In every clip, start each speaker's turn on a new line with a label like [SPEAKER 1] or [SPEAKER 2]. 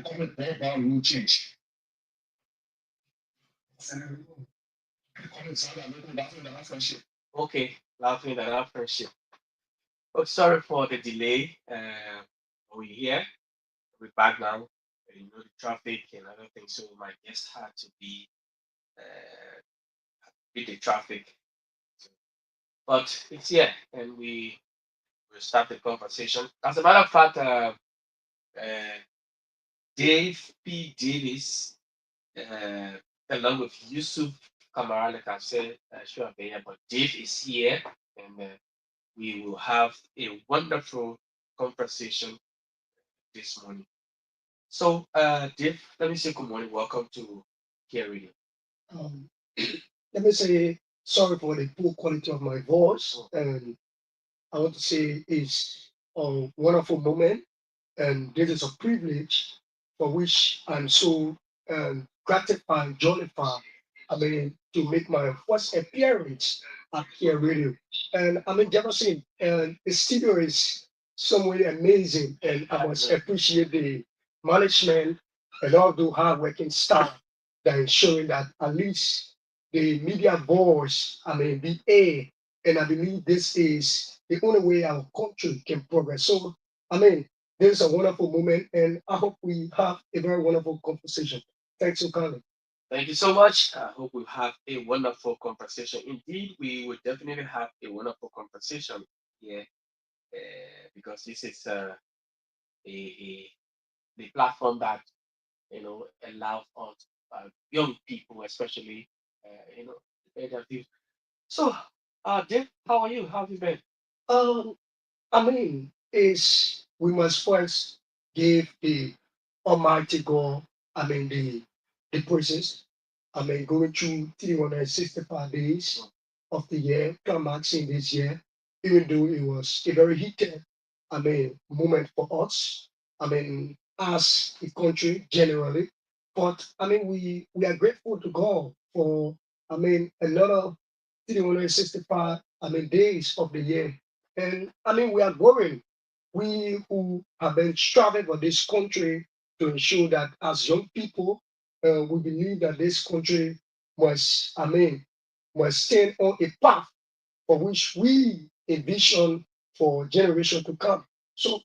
[SPEAKER 1] the comment about rule change. The comments are laughing at our friendship. Okay, laughing at our friendship. Oh, sorry for the delay. We're here. We're back now. The traffic and other things, so my guest had to uh, beat the traffic. So, but it's here, and we will start the conversation. As a matter of fact, uh, Dave P. Davis, uh, along with Yusuf Kamara, like I said, sure, but Dave is here, and we will have a wonderful conversation this morning. So, Dave, let me say good morning. Welcome to Kear Radio. Um, Let me say sorry for the poor quality of my voice, and I want to say it's a wonderful moment, and this is a privilege for which I'm so gratified, jollified. To make my first appearance at Kear Radio, and I'm in Jefferson, and the studio is somewhere amazing, and I must appreciate the management and all the hardworking staff that ensuring that at least the media voice, the air, and I believe this is the only way our country can progress. So, I mean, this is a wonderful moment, and I hope we have a very wonderful conversation. Thanks for coming. Thank you so much. I hope we have a wonderful conversation. Indeed, we will definitely have a wonderful conversation here because this is a the platform that allows us young people, especially you know, their views. So, Dave, how are you? How have you been? Um, is we must first give the Almighty God, the praises. Going through 365 days of the year, climaxing this year, even though it was a very heated, moment for us. As a country generally, but we are grateful to God for, another 365, days of the year. And we are growing. We who have been striving for this country to ensure that as young people, we believe that this country must, must stand on a path for which we envision for generation to come. So,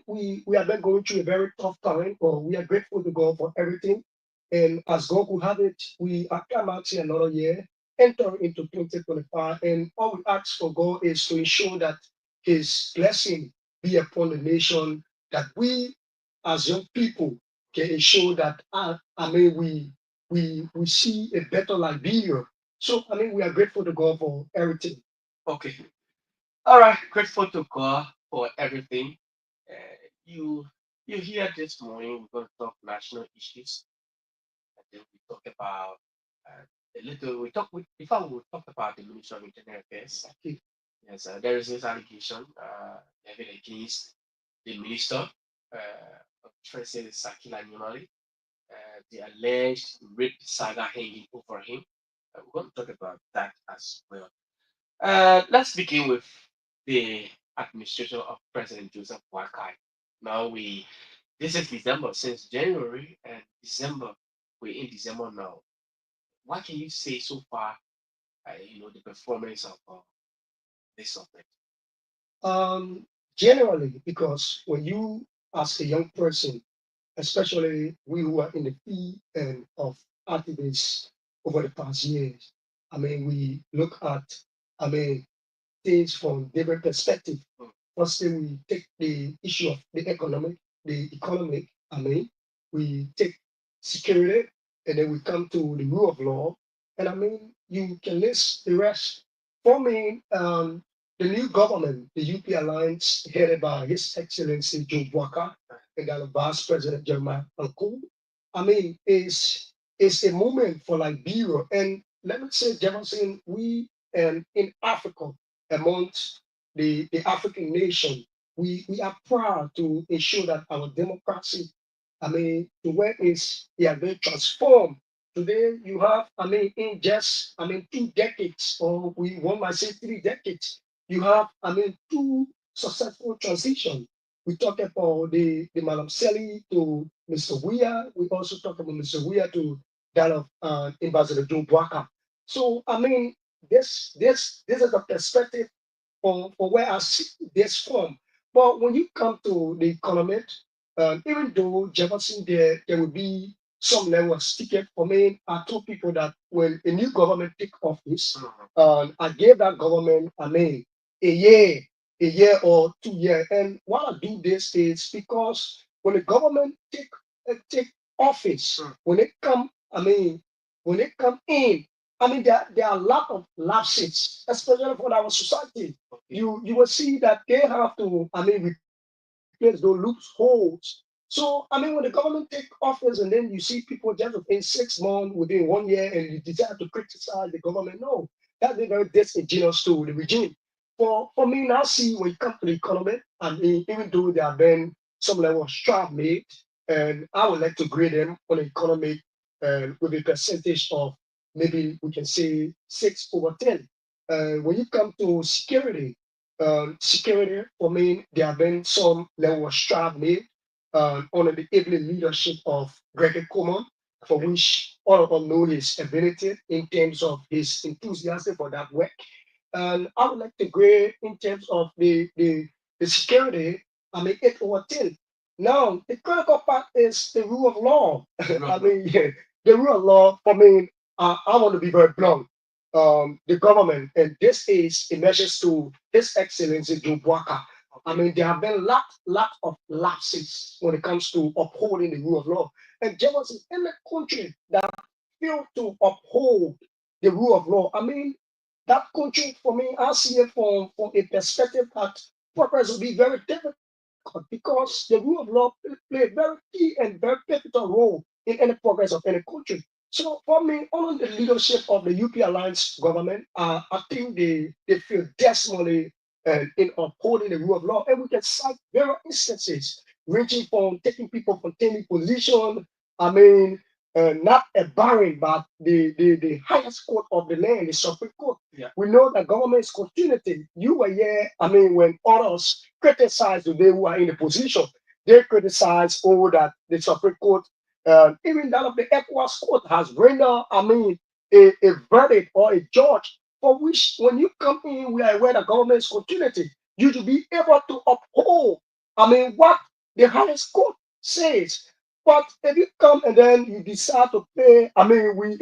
[SPEAKER 1] we have been going through a very tough time, but we are grateful to God for everything. And as God will have it, we are climaxing another year, enter into 2025. And all we ask for God is to ensure that His blessing be upon the nation, that we as young people can ensure that, we see a better Liberia. So, we are grateful to God for everything. Okay. All right. Grateful to God for everything. You you here this morning. We're going to talk national issues, and then we talk about a little. We talk. Before we talk about the Ministry of Internal Affairs. Okay. Yes, there is this allegation leveled against the minister of Treasury Sakila Nyamali, the alleged rape saga hanging over him. We're going to talk about that as well. Let's begin with the administration of President Joseph Boakai. Now this is December, since January and December, we're in December now. What can you say so far, the performance of this subject? Generally, because when you, as a young person, especially we who are in the field and of activists over the past years, we look at, I mean, things from different perspective. Firstly, we take the issue of the economic, we take security, and then we come to the rule of law. And you can list the rest. For me, the new government, the UP Alliance, headed by His Excellency Joe Walker and the Vice President Jeremiah Uncle, is a moment for Liberia. And let me say, Jefferson, we and in Africa, amongst the African nation, we are proud to ensure that our democracy, the way is they are very transformed. Today you have, in just 2 decades, or we one might say 3 decades, you have, two successful transitions.
[SPEAKER 2] We talk about the Malam Seli to Mr. Weah. We also talk about Mr. Weah to that of Ambassador Joe Bwaka. So I mean, this is a perspective for where I see this from. But when you come to the economy, even though Jefferson there will be some level of sticker. For me, I told people that when a new government take office, I gave that government, I mean, a year, a year or 2 year. And why I do this is because when the government take office, when it come, I mean, when it come in, I mean, there are a lot of lapses, especially for our society. You will see that they have to, I mean, replace those loopholes. So, I mean, when the government take office and then you see people just within 6 months, within 1 year, and you decide to criticize the government, no, that's a very disingenuous to the regime. For me, now see when it comes to the economy, I mean, even though there have been some level of strife made, and I would like to grade them on the economic with a percentage of maybe we can say 6/10. When you come to security, security for me, there have been some level of strive made under the able leadership of Gregory Coleman, for
[SPEAKER 1] Okay.
[SPEAKER 2] which all of us know his ability in terms of his enthusiasm for that work. And I would like to grade in terms of the security, I mean, 8/10. Now, the critical part is the rule of law. I mean, yeah, the rule of law, for me, I want to be very blunt. The government, and this is a message to His Excellency Joe Bwaka. I
[SPEAKER 1] Okay.
[SPEAKER 2] mean, there have been lot of lapses when it comes to upholding the rule of law. And there was in a country that failed to uphold the rule of law. I mean, that country, for me, I see it from a perspective that progress will be very difficult because the rule of law play a very key and very pivotal role in any progress of any country. So for me, under the leadership of the UP Alliance government, I think they feel desperately in upholding the rule of law. And we can cite various instances ranging from taking people from taking position, I mean, not a barring, but the highest court of the land, the Supreme Court.
[SPEAKER 1] Yeah.
[SPEAKER 2] We know that government is continuity. You were here, I mean, when others criticize today who are in the position, they criticize all that the Supreme Court, even that of the ECOWAS court has rendered, I mean, a verdict or a judge for which when you come in, we are aware that government is continuity. You should be able to uphold, I mean, what the highest court says. But if you come and then you decide to play, I mean, we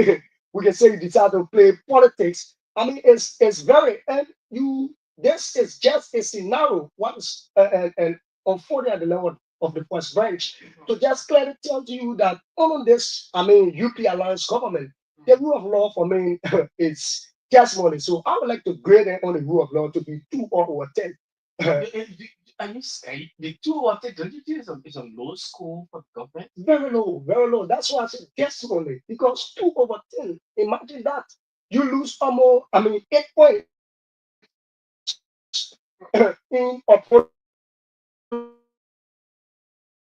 [SPEAKER 2] we can say you decide to play politics. I mean, it's very and you. This is just a scenario. What is and unfolding at the level of the first branch to just clearly tell you that on this, I mean, UP Alliance government, the rule of law for me is just money. So I would like to grade it on the rule of law to be 2 or 10.
[SPEAKER 1] And you say the two water, don't you think it's a low score for the government?
[SPEAKER 2] Very low, very low. That's why I said testimony because 2/10. Imagine that you lose almost, I mean, 8 points in upholding the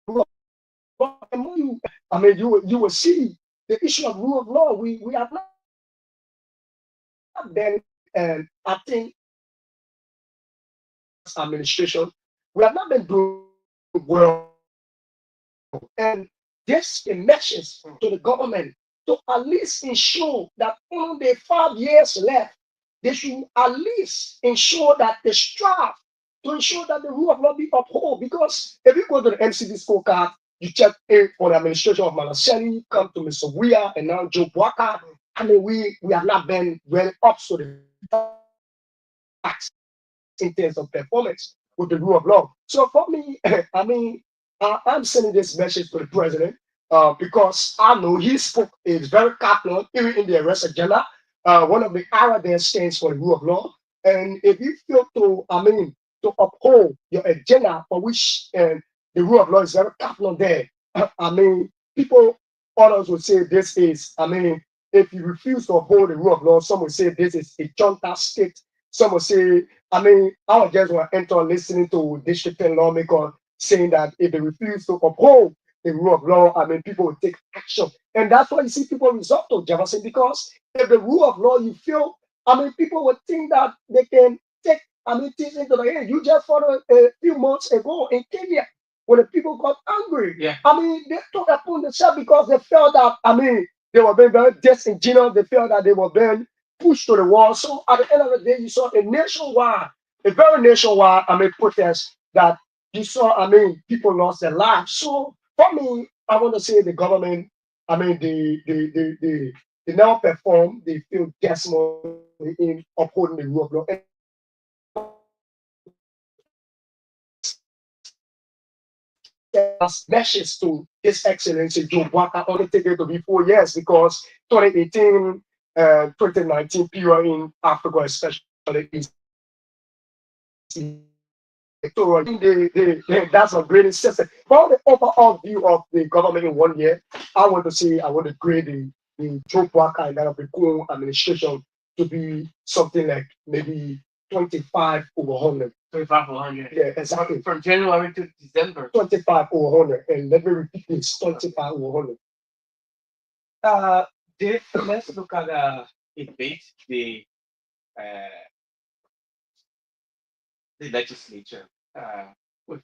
[SPEAKER 2] rule of law. And more you, I mean, you will see the issue of rule of law. We have not been, I think, under the past administration, we have not been doing well. And this a message to the government to at least ensure that on the 5 years left, they should at least ensure that the strive to ensure that the rule of law be upheld. Because if you go to the MCD scorecard, you check in for the administration of Malaseli, come to Mr. Weah, and now Joe Bwaka. I mean, we have not been very up to the tax in terms of performance with the rule of law. So for me, I mean, I'm sending this message to the president because I know his book is very cardinal, even in the arrest agenda. One of the R there stands for the rule of law. And if you feel to, I mean, to uphold your agenda for which the rule of law is very cardinal there, I mean, people, others would say this is, I mean, if you refuse to uphold the rule of law, some would say this is a junta state. Some will say, I mean, I would just want to enter listening to district and lawmaker saying that if they refuse to uphold the rule of law, I mean, people will take action. And that's why you see people resort to Jefferson because if the rule of law you feel, I mean, people would think that they can take things into the hand. You just found a few months ago in Kenya when the people got angry.
[SPEAKER 1] Yeah.
[SPEAKER 2] They took upon themselves because they felt that, they were being very disingenuous. They felt that they were being pushed to the wall. So at the end of the day, you saw a very nationwide, protest that you saw, people lost their lives. So for me, I want to say the government, they now perform, they feel testimony in upholding the rule of law. And I want to say message to His Excellency Joe Waka only take it to be 4 years because 2018 and 2019 period in Africa, especially is electoral. That's a great system. For the overall view of the government in 1 year, I want to grade the Joe Waka and that of the Cool administration to be something like maybe 25 over 100.
[SPEAKER 1] 25 or 100.
[SPEAKER 2] Yeah, exactly.
[SPEAKER 1] From January to December.
[SPEAKER 2] 25 over 100. And let me repeat this, 25 over 100.
[SPEAKER 1] Uh, Dave, let's look at a bit uh, the legislature. With,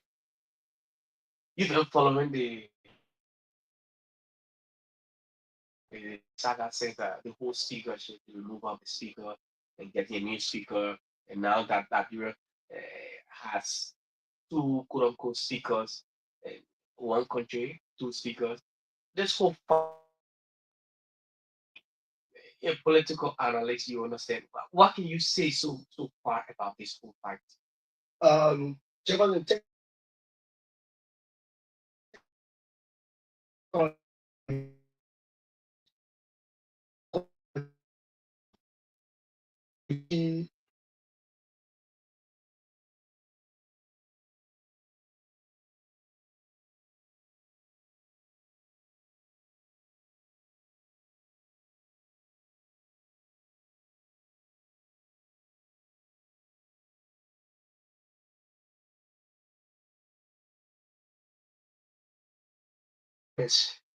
[SPEAKER 1] you've been following the saga says that the whole speaker should remove out the speaker and get a new speaker. And now that Liberia has two quote unquote speakers in one country, two speakers. This whole a political analyst, you understand. What can you say so far about this whole fight?
[SPEAKER 2] Um, Jefferson,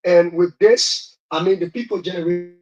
[SPEAKER 2] and with this, the people generate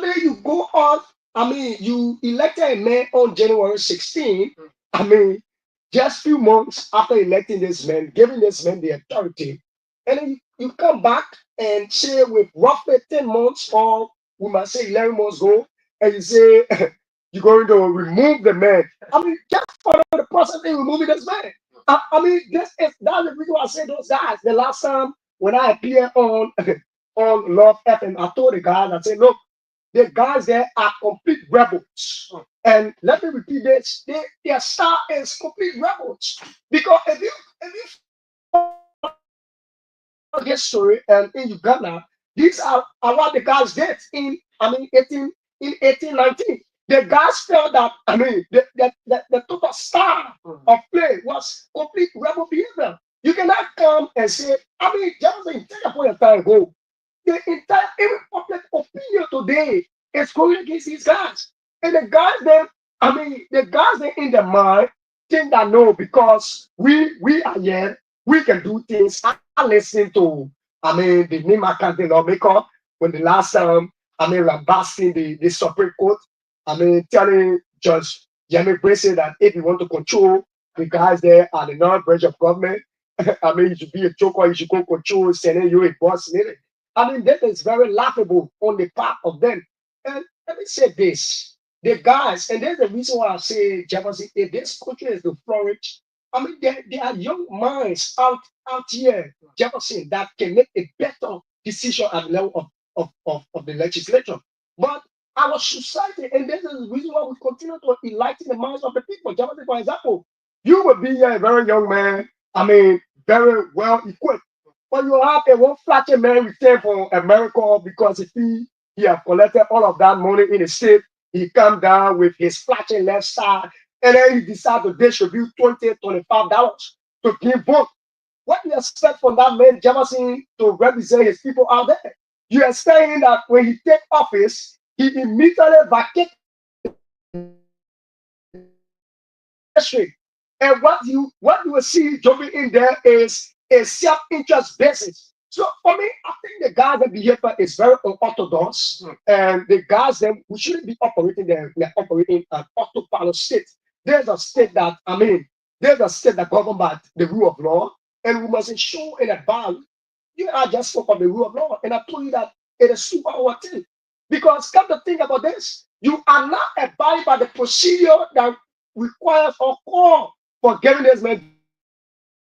[SPEAKER 2] today you go on, you elected a man on January 16. I mean, just few months after electing this man, giving this man the authority, and then you come back and say with roughly 10 months or we might say 11 months ago, and you say you're going to remove the man. Just follow the process in removing this man. I mean, that's the reason why I say those guys. The last time when I appeared on on Love FM, I told the guys, I said, look, the guys there are complete rebels. And let me repeat this: their star is complete rebels. Because if you follow history and in Uganda, these are what the guys did in 1819. The guys felt that the total star of play was complete rebel behavior. You cannot come and say, just the entire point of time ago, the entire even public opinion today is going against these guys. And the guys then, the guys then in their mind think that no, because we are here, we can do things. I listen to, the Nima County lawmaker when the last time, lambasting the Supreme Court, telling Judge Yemi Bracey that if you want to control the guys there at the non-branch of government, you should be a joker, you should go control, sending you a boss. That is very laughable on the part of them. And let me say this: the guys, and there's the reason why I say Jefferson, if this country is to flourish, there are young minds out here, Jefferson, that can make a better decision at the level of the legislature. But our society, and this is the reason why we continue to enlighten the minds of the people. Jefferson, for example, you would be a very young man, very well equipped. But you have a one flashy man return from America because he have collected all of that money in the state. He come down with his flashing left side, and then he decide to distribute $20, $25 to give vote. What do you expect from that man Jefferson to represent his people out there? You expect him that when he take office, he immediately vacate the district. And what you will see jumping in there is a self-interest basis. So for me, I think the guys that behavior is very unorthodox, and the guys that we shouldn't be operating there. We are operating an autopilot state. There's a state that there's a state that governed by the rule of law, and we must ensure in advance. You and I just spoke of the rule of law, and I told you that it is super our thing. Because come to think about this, you are not abiding by the procedure that requires or call for giving this man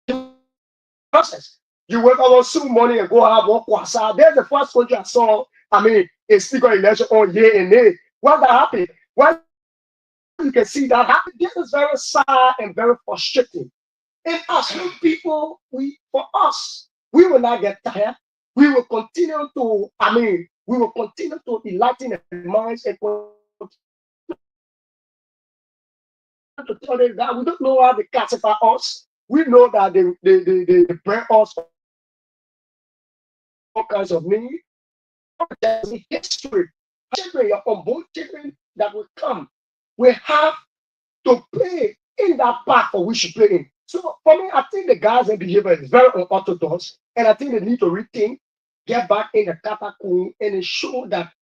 [SPEAKER 2] due process. You wake up on soon morning and go have one kwasa. There's the first country I saw, a speaker election on year and nay. What that happened? Why you can see that happen? This is very sad and very frustrating. And as young people, for us, we will not get tired. We will continue to, we will continue to enlighten the minds and continue to tell them that we don't know how they classify us. We know that they bring us all kinds of names. They bring us all kinds of history. But we must ensure that Jefferson history, children, your unborn children that will come, will have to play in that part for which you play in. So for me, I think the guys' behavior is very unorthodox, and I think they need to rethink, get back in the catacomb, and ensure that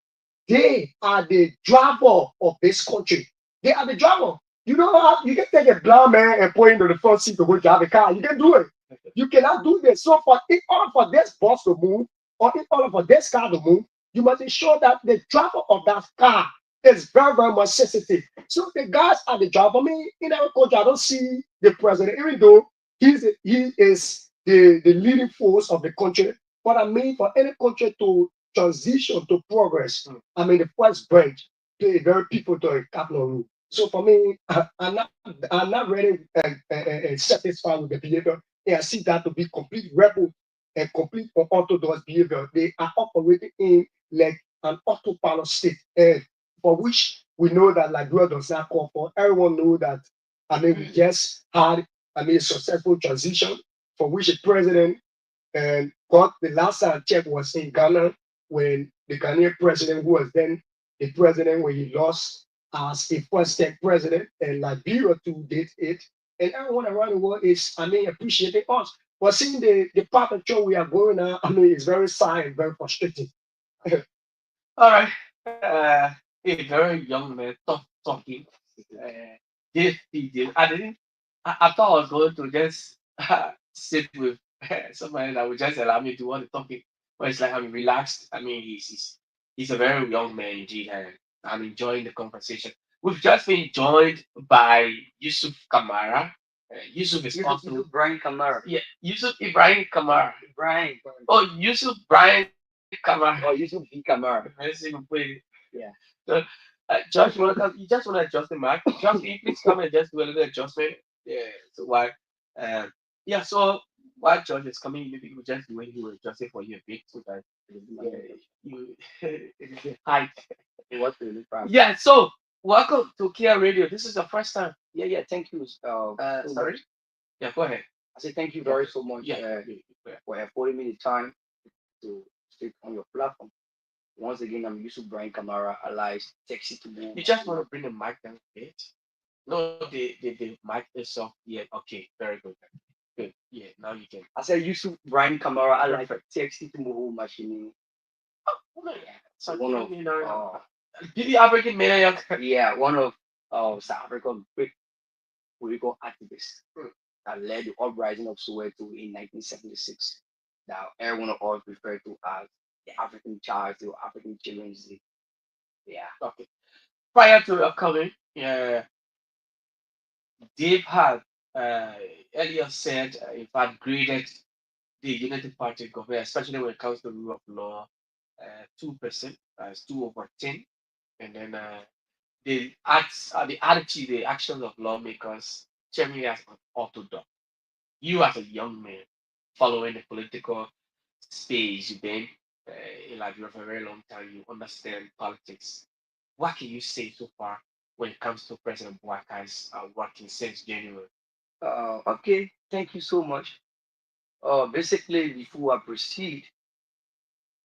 [SPEAKER 2] they are the driver of this country. They are the driver. You know how you can take a blind man and put him to the front seat to go drive a car. You can do it. You cannot do this. So for in order for this bus to move, or in order for this car to move, you must ensure that the driver of that car is very, very much sensitive. So the guys are the driver. I mean, in our country, I don't see the president, even though he is the leading force of the country. But I mean, for any country to transition to progress, the first branch play very people to a capital role. So for me, I'm not really satisfied with the behavior. And I see that to be complete rebel and complete unorthodox behavior. They are operating in like an autopilot state, and for which we know that Liberia does not call for. Everyone know that. We just had a successful transition for which the president and got the last time I checked was in Ghana when the Ghanaian president, who was then the president when he lost as a first step president, and Liberia too did it. And everyone around the world is, appreciating us. But seeing the path of show we are going now, it's very sad and very frustrating.
[SPEAKER 1] All right. A very young man talking. I didn't. I thought I was going to just sit with somebody that would just allow me to do all the talking. But it's like I'm relaxed. He's a very young man indeed, and I'm enjoying the conversation. We've just been joined by Yusuf Kamara. Yusuf is
[SPEAKER 3] Yusuf
[SPEAKER 1] also
[SPEAKER 3] Yusuf Brian Kamara.
[SPEAKER 1] yeah. Yusuf Ibrahim Kamara.
[SPEAKER 3] Brian.
[SPEAKER 1] Oh, Yusuf Brian Kamara.
[SPEAKER 3] Or Yusuf B Kamara.
[SPEAKER 1] Let's see who play.
[SPEAKER 3] Yeah.
[SPEAKER 1] So, Josh, you want to come? You just want to adjust the mic. Josh, can you please come and just do a little adjustment? Yeah. So why? Um. Yeah. So while Josh is coming, maybe we just when he will adjust it for you a bit so that yeah, you it is a height.
[SPEAKER 3] It was really fun.
[SPEAKER 1] Yeah. So welcome to Kia Radio. This is the first time.
[SPEAKER 3] Yeah, yeah. Thank you so
[SPEAKER 1] Sorry.
[SPEAKER 3] much.
[SPEAKER 1] Yeah. Go ahead.
[SPEAKER 3] I say thank you
[SPEAKER 1] Yeah.
[SPEAKER 3] very so much
[SPEAKER 1] Yeah. Yeah.
[SPEAKER 3] for affording me the time to speak on your platform. Once again, I'm Yusuf Brian Kamara, alias Taxi to Move.
[SPEAKER 1] You just want to bring the mic down a bit. No, the mic itself. Yeah. Okay. Very good. Good. Yeah. Now you can.
[SPEAKER 3] I said Yusuf Brian Kamara, alias
[SPEAKER 1] Perfect.
[SPEAKER 3] Taxi to Move machine.
[SPEAKER 1] Oh my God. So
[SPEAKER 3] One of
[SPEAKER 1] you know, Billy African man.
[SPEAKER 3] yeah, one of South Africa's great political activists that led the uprising of Soweto in 1976. That everyone of us referred to as the African Child, the African Children's Day. Yeah.
[SPEAKER 1] Okay. Prior to your coming, yeah, Dave had uh, earlier said, in fact, graded the United Party government, especially when it comes to rule of law, 2% as 2/10, and then the attitude, the actions of lawmakers, generally as unorthodox. You as a young man following the political space, you've been in Liberia for a very long time, you understand politics. What can you say so far when it comes to President Bouakar's working since January?
[SPEAKER 3] Okay. Thank you so much. Basically, before I proceed,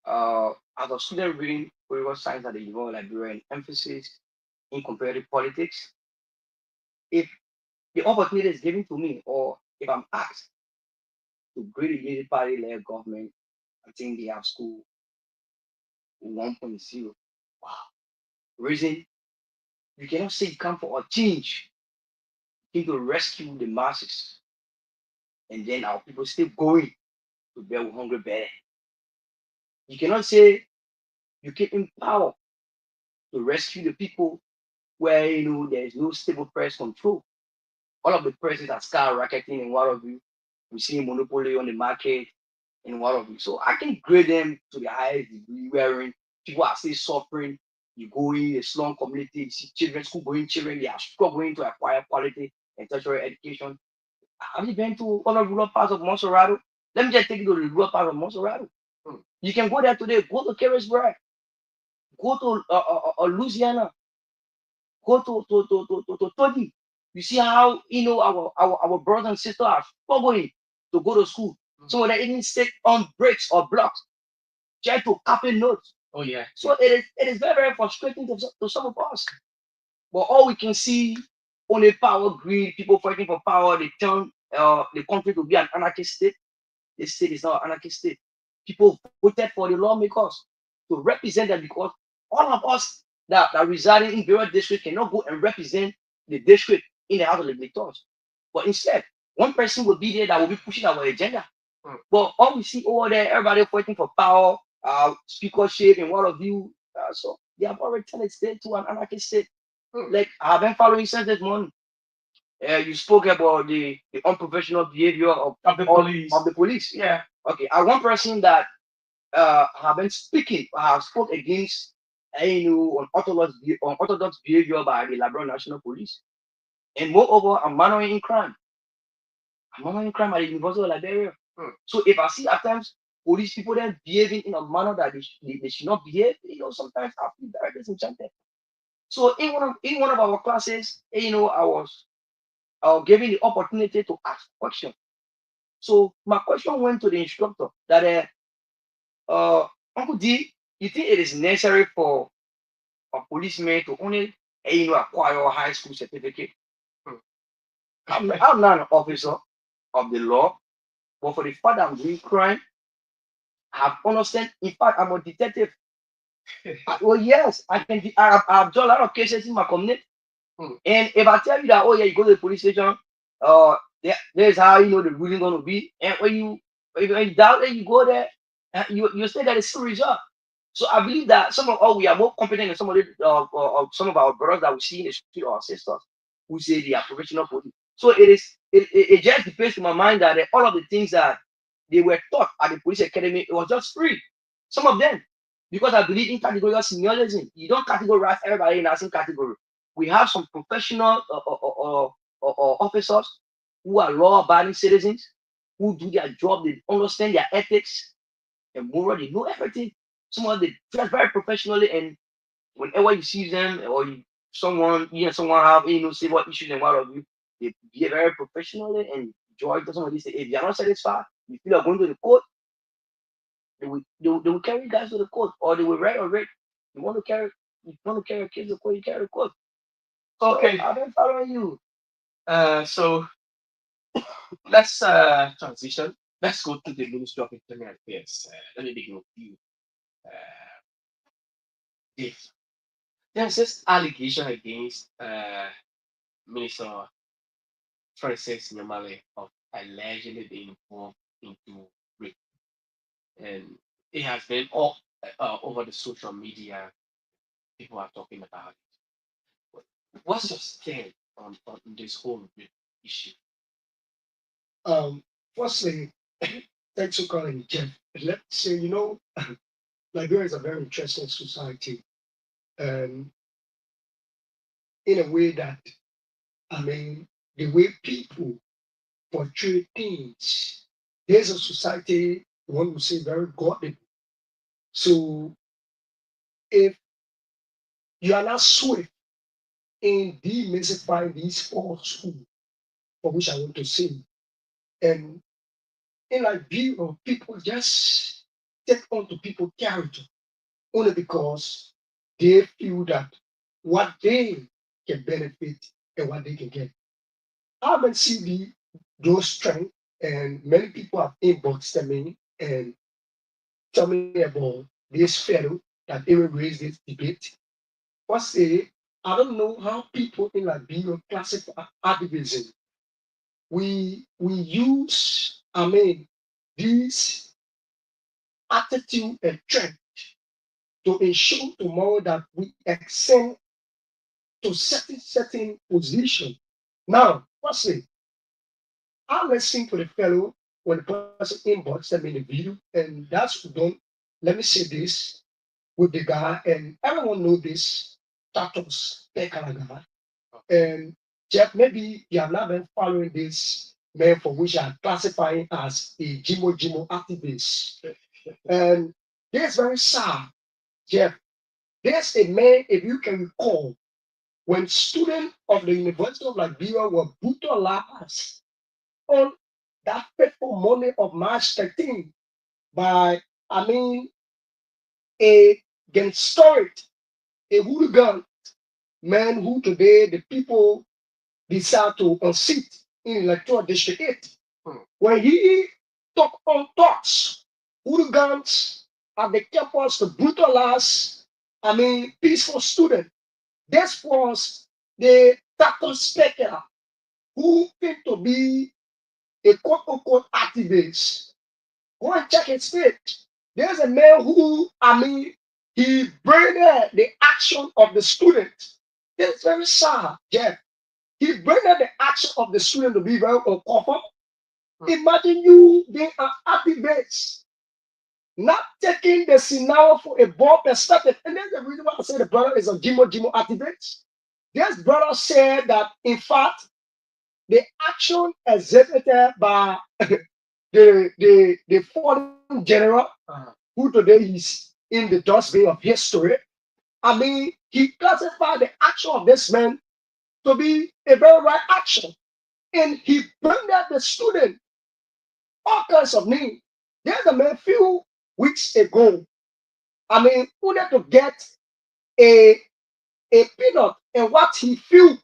[SPEAKER 3] as a student reading political science at the University of Liberia and emphasis in comparative politics, if the opportunity is given to me, or if I'm asked to grade a unity party led government, I think they have school 1.0. Wow. Reason you cannot say you come for a change, you to rescue the masses, and then our people still going to bear with hungry better. You cannot say you came in power to rescue the people where there is no stable price control. All of the prices are skyrocketing in one of you. We see monopoly on the market in one of you. So I can grade them to the highest degree wherein people are still suffering. You go in a slum community, you see children, school going children, they are struggling to acquire quality and tertiary education. Have you been to other rural parts of Monserrato? Let me just take you to the rural part of Monserrato. You can go there today, go to Carrisburg, go to Louisiana, go to Todi. You see how our brothers and sisters are struggling to go to school. So they even sit on bricks or blocks, try to copy notes.
[SPEAKER 1] Oh yeah.
[SPEAKER 3] So it is very, very frustrating to some of us. But all we can see only power greed, people fighting for power, they turn the country to be an anarchist state. This state is not an anarchist state. People voted for the lawmakers to represent them because all of us that reside in various districts cannot go and represent the district in the House of Legislators. But instead, one person will be there that will be pushing our agenda. But all we see over there, everybody fighting for power, speakership, and what of you. So they have already turned the state to an anarchist state. Like I've been following since this morning. You spoke about the unprofessional behavior
[SPEAKER 1] Of the police.
[SPEAKER 3] of the police.
[SPEAKER 1] Yeah.
[SPEAKER 3] Okay, I one person that have been speaking, have spoke against unorthodox behavior by the Liberal National Police, and moreover, I'm manoring in crime. I'm manoring crime at the University of Liberia. So if I see at times police people then behaving in a manner that they should not behave, sometimes I feel very disenchanted. So in one of our classes, I was given the opportunity to ask question. So my question went to the instructor that Uncle D, you think it is necessary for a policeman to only acquire a high school certificate? I'm not an officer of the law, but for the fact that I'm doing crime, I have understand. In fact, I'm a detective. Well, yes, I have done a lot of cases in my community. And if I tell you that, oh yeah, you go to the police station, there's how the ruling gonna be. And when you doubt it, you go there, and you say that it's still result. So I believe that some of us we are more competent than some of our brothers that we see in the street or sisters who say they are professional police. So it just depends in my mind that all of the things that they were taught at the police academy, it was just free. Some of them, because I believe in categorical seniority, you don't categorize everybody in the same category. We have some professional officers who are law-abiding citizens who do their job, they understand their ethics and moral, they know everything. Some of them dress very professionally, and whenever you see them or someone have civil issues and what of you, they behave very professionally and joy doesn't want to say if you're not satisfied, you feel like going to the court, they will carry you guys to the court or they will write or rate. You want to carry kids to court, you carry the court. So
[SPEAKER 1] Okay.
[SPEAKER 3] I've been following you.
[SPEAKER 1] So let's transition. Let's go to the Ministry of Internal Affairs. Let me begin with you, uh, Dave. There's this allegation against Minister Francis Nyamale of allegedly being involved into rape, and it has been all over the social media. People are talking about it. What's your stand on this whole rape issue?
[SPEAKER 2] Um, Firstly, thanks for calling, Jeff. Let's say, Liberia is a very interesting society, and in a way that, the way people portray things, there's a society, one would say, very godly. So if you are not swift in demystifying these falsehoods, for which I want to say, and in Liberia, people just take on to people's character only because they feel that what they can benefit and what they can get. I haven't seen those strengths, and many people have inboxed me and tell me about this fellow that even raised this debate. First, say, I don't know how people in Liberia classify activism. We use, this attitude and trend to ensure tomorrow that we ascend to certain position. Now, firstly, I listened to the fellow when the person inbox sent me the video, and that's done. Let me say this with the guy, and everyone know this status guy. And Jeff, maybe you have not been following this man for which I'm classifying as a Jimo activist. And this very sad, Jeff. There's a man, if you can recall, when students of the University of Liberia were brutalized on that fateful morning of March 13th by, I mean, a gangster, a hooligan man who today the people decide to unseat in electoral district 8. When he took on thoughts, hooligans at the campus to brutalize, peaceful students. This was the tackle speaker who came to be a quote unquote activist. Go and check his page. There's a man who, he braided the action of the student. It's very sad, Jeff. He braided the action of the student to be very uncomfortable. Imagine you being an activist, not taking the scenario for a broad perspective. And then the reason why I say the brother is a Jimo activist. This brother said that, in fact, the action executed by the fallen general, who today is in the dustbin of history. He classified the action of this man to be a very right action. And he burned out the student all kinds of names. There's a man few weeks ago, wanted to get a, a peanut and what he feel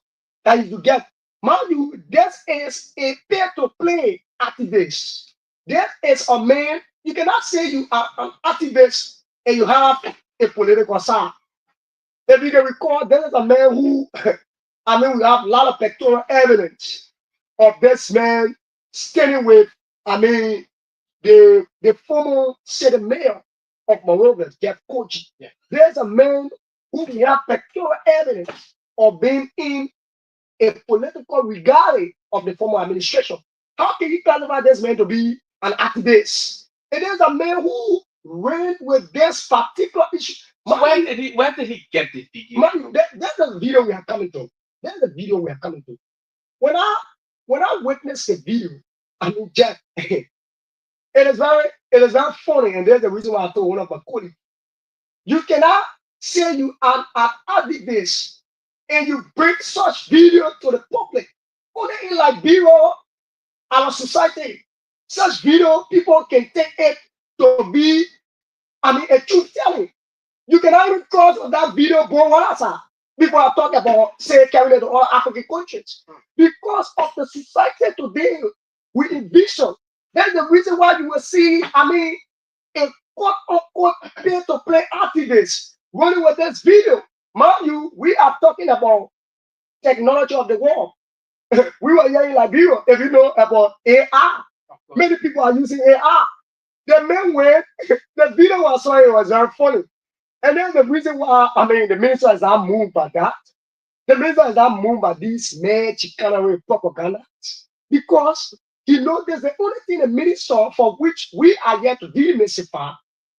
[SPEAKER 2] that he to get. Mind you, this is a pay-to-play activist. This is a man, you cannot say you are an activist and you have a political side. If you can recall, this is a man who, we have a lot of pictorial evidence of this man standing with, the former city mayor of Monrovia, Jeff Koji.
[SPEAKER 1] Yeah.
[SPEAKER 2] There's a man who we have pictorial evidence of being in a political regalia of the former administration. How can you classify this man to be an activist? It is a man who ran with this particular issue.
[SPEAKER 1] So where did he get the video
[SPEAKER 2] Man,
[SPEAKER 1] from?
[SPEAKER 2] there's a video we are coming to. There's a video we are coming to. When I when I witnessed the video, I mean, Jeff, it is very funny, and there's the reason why I told one of my colleagues, you cannot say you are an activist and you bring such video to the public. Only in Liberia, our society, such video people can take it to be, I mean, a truth telling. You cannot even cross on that video Bonwasa. People are talking about, say, carrying it to all African countries. Because of the society today, we envision. That's the reason why you will see, I mean, a quote unquote pay to play activist running with this video. Mind you, we are talking about technology of the world. We were here in Liberia, if you know about AI. Many people are using AI. The main way, the video was saw it was very funny. And then the reason why, I mean, the minister is not moved by that. The minister is not moved by this mad chicanery propaganda because he knows there's the only thing the minister for which we are here to demystify.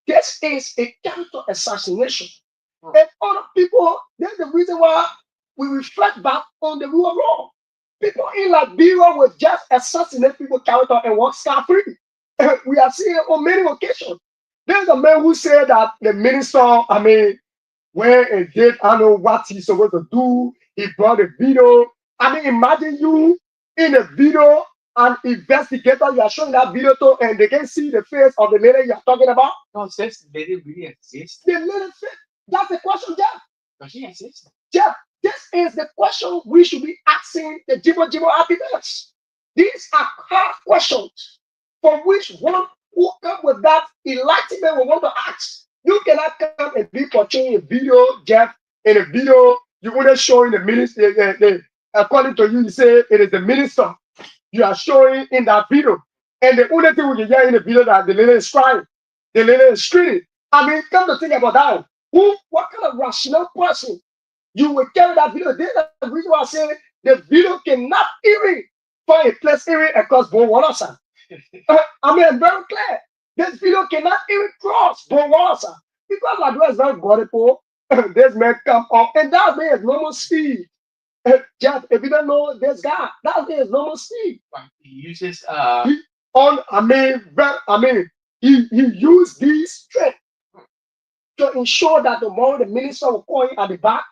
[SPEAKER 2] This is a character assassination. And other people, that's the reason why we reflect back on the rule of law. People in Liberia will just assassinate people's character and walk scot-free. We are seeing it on many occasions. There's a man who said that the minister, I mean, when it did, I don't know what he's supposed to do. He brought a video. I mean, imagine you in a video, an investigator, you are showing that video to, and they can see the face of the lady you are talking about.
[SPEAKER 1] Does this lady really exist?
[SPEAKER 2] The lady face. That's the question, Jeff.
[SPEAKER 1] Does she exist?
[SPEAKER 2] Jeff, this is the question we should be asking the Jibo Jibo activists. These are hard questions for which one who come with that enlightenment will want to ask. You cannot come and be portraying a video, Jeff, in a video you wouldn't show in the minister. According to you, you say it is the minister you are showing in that video. And the only thing we can hear in the video that the lady is crying, the lady is screaming. I mean, come to think about that. What kind of rational person you will carry that video? This is the reason why I say the video cannot even find a place even across both waters. I mean, I'm very clear. This video cannot even cross both waters. Because Ladua is very gullible. This man come up, and that man is normal speed. Jeff, if you don't know this guy, that man is normal speed.
[SPEAKER 1] He uses
[SPEAKER 2] He on, I mean, he used these strength to ensure that tomorrow the minister will call him at the back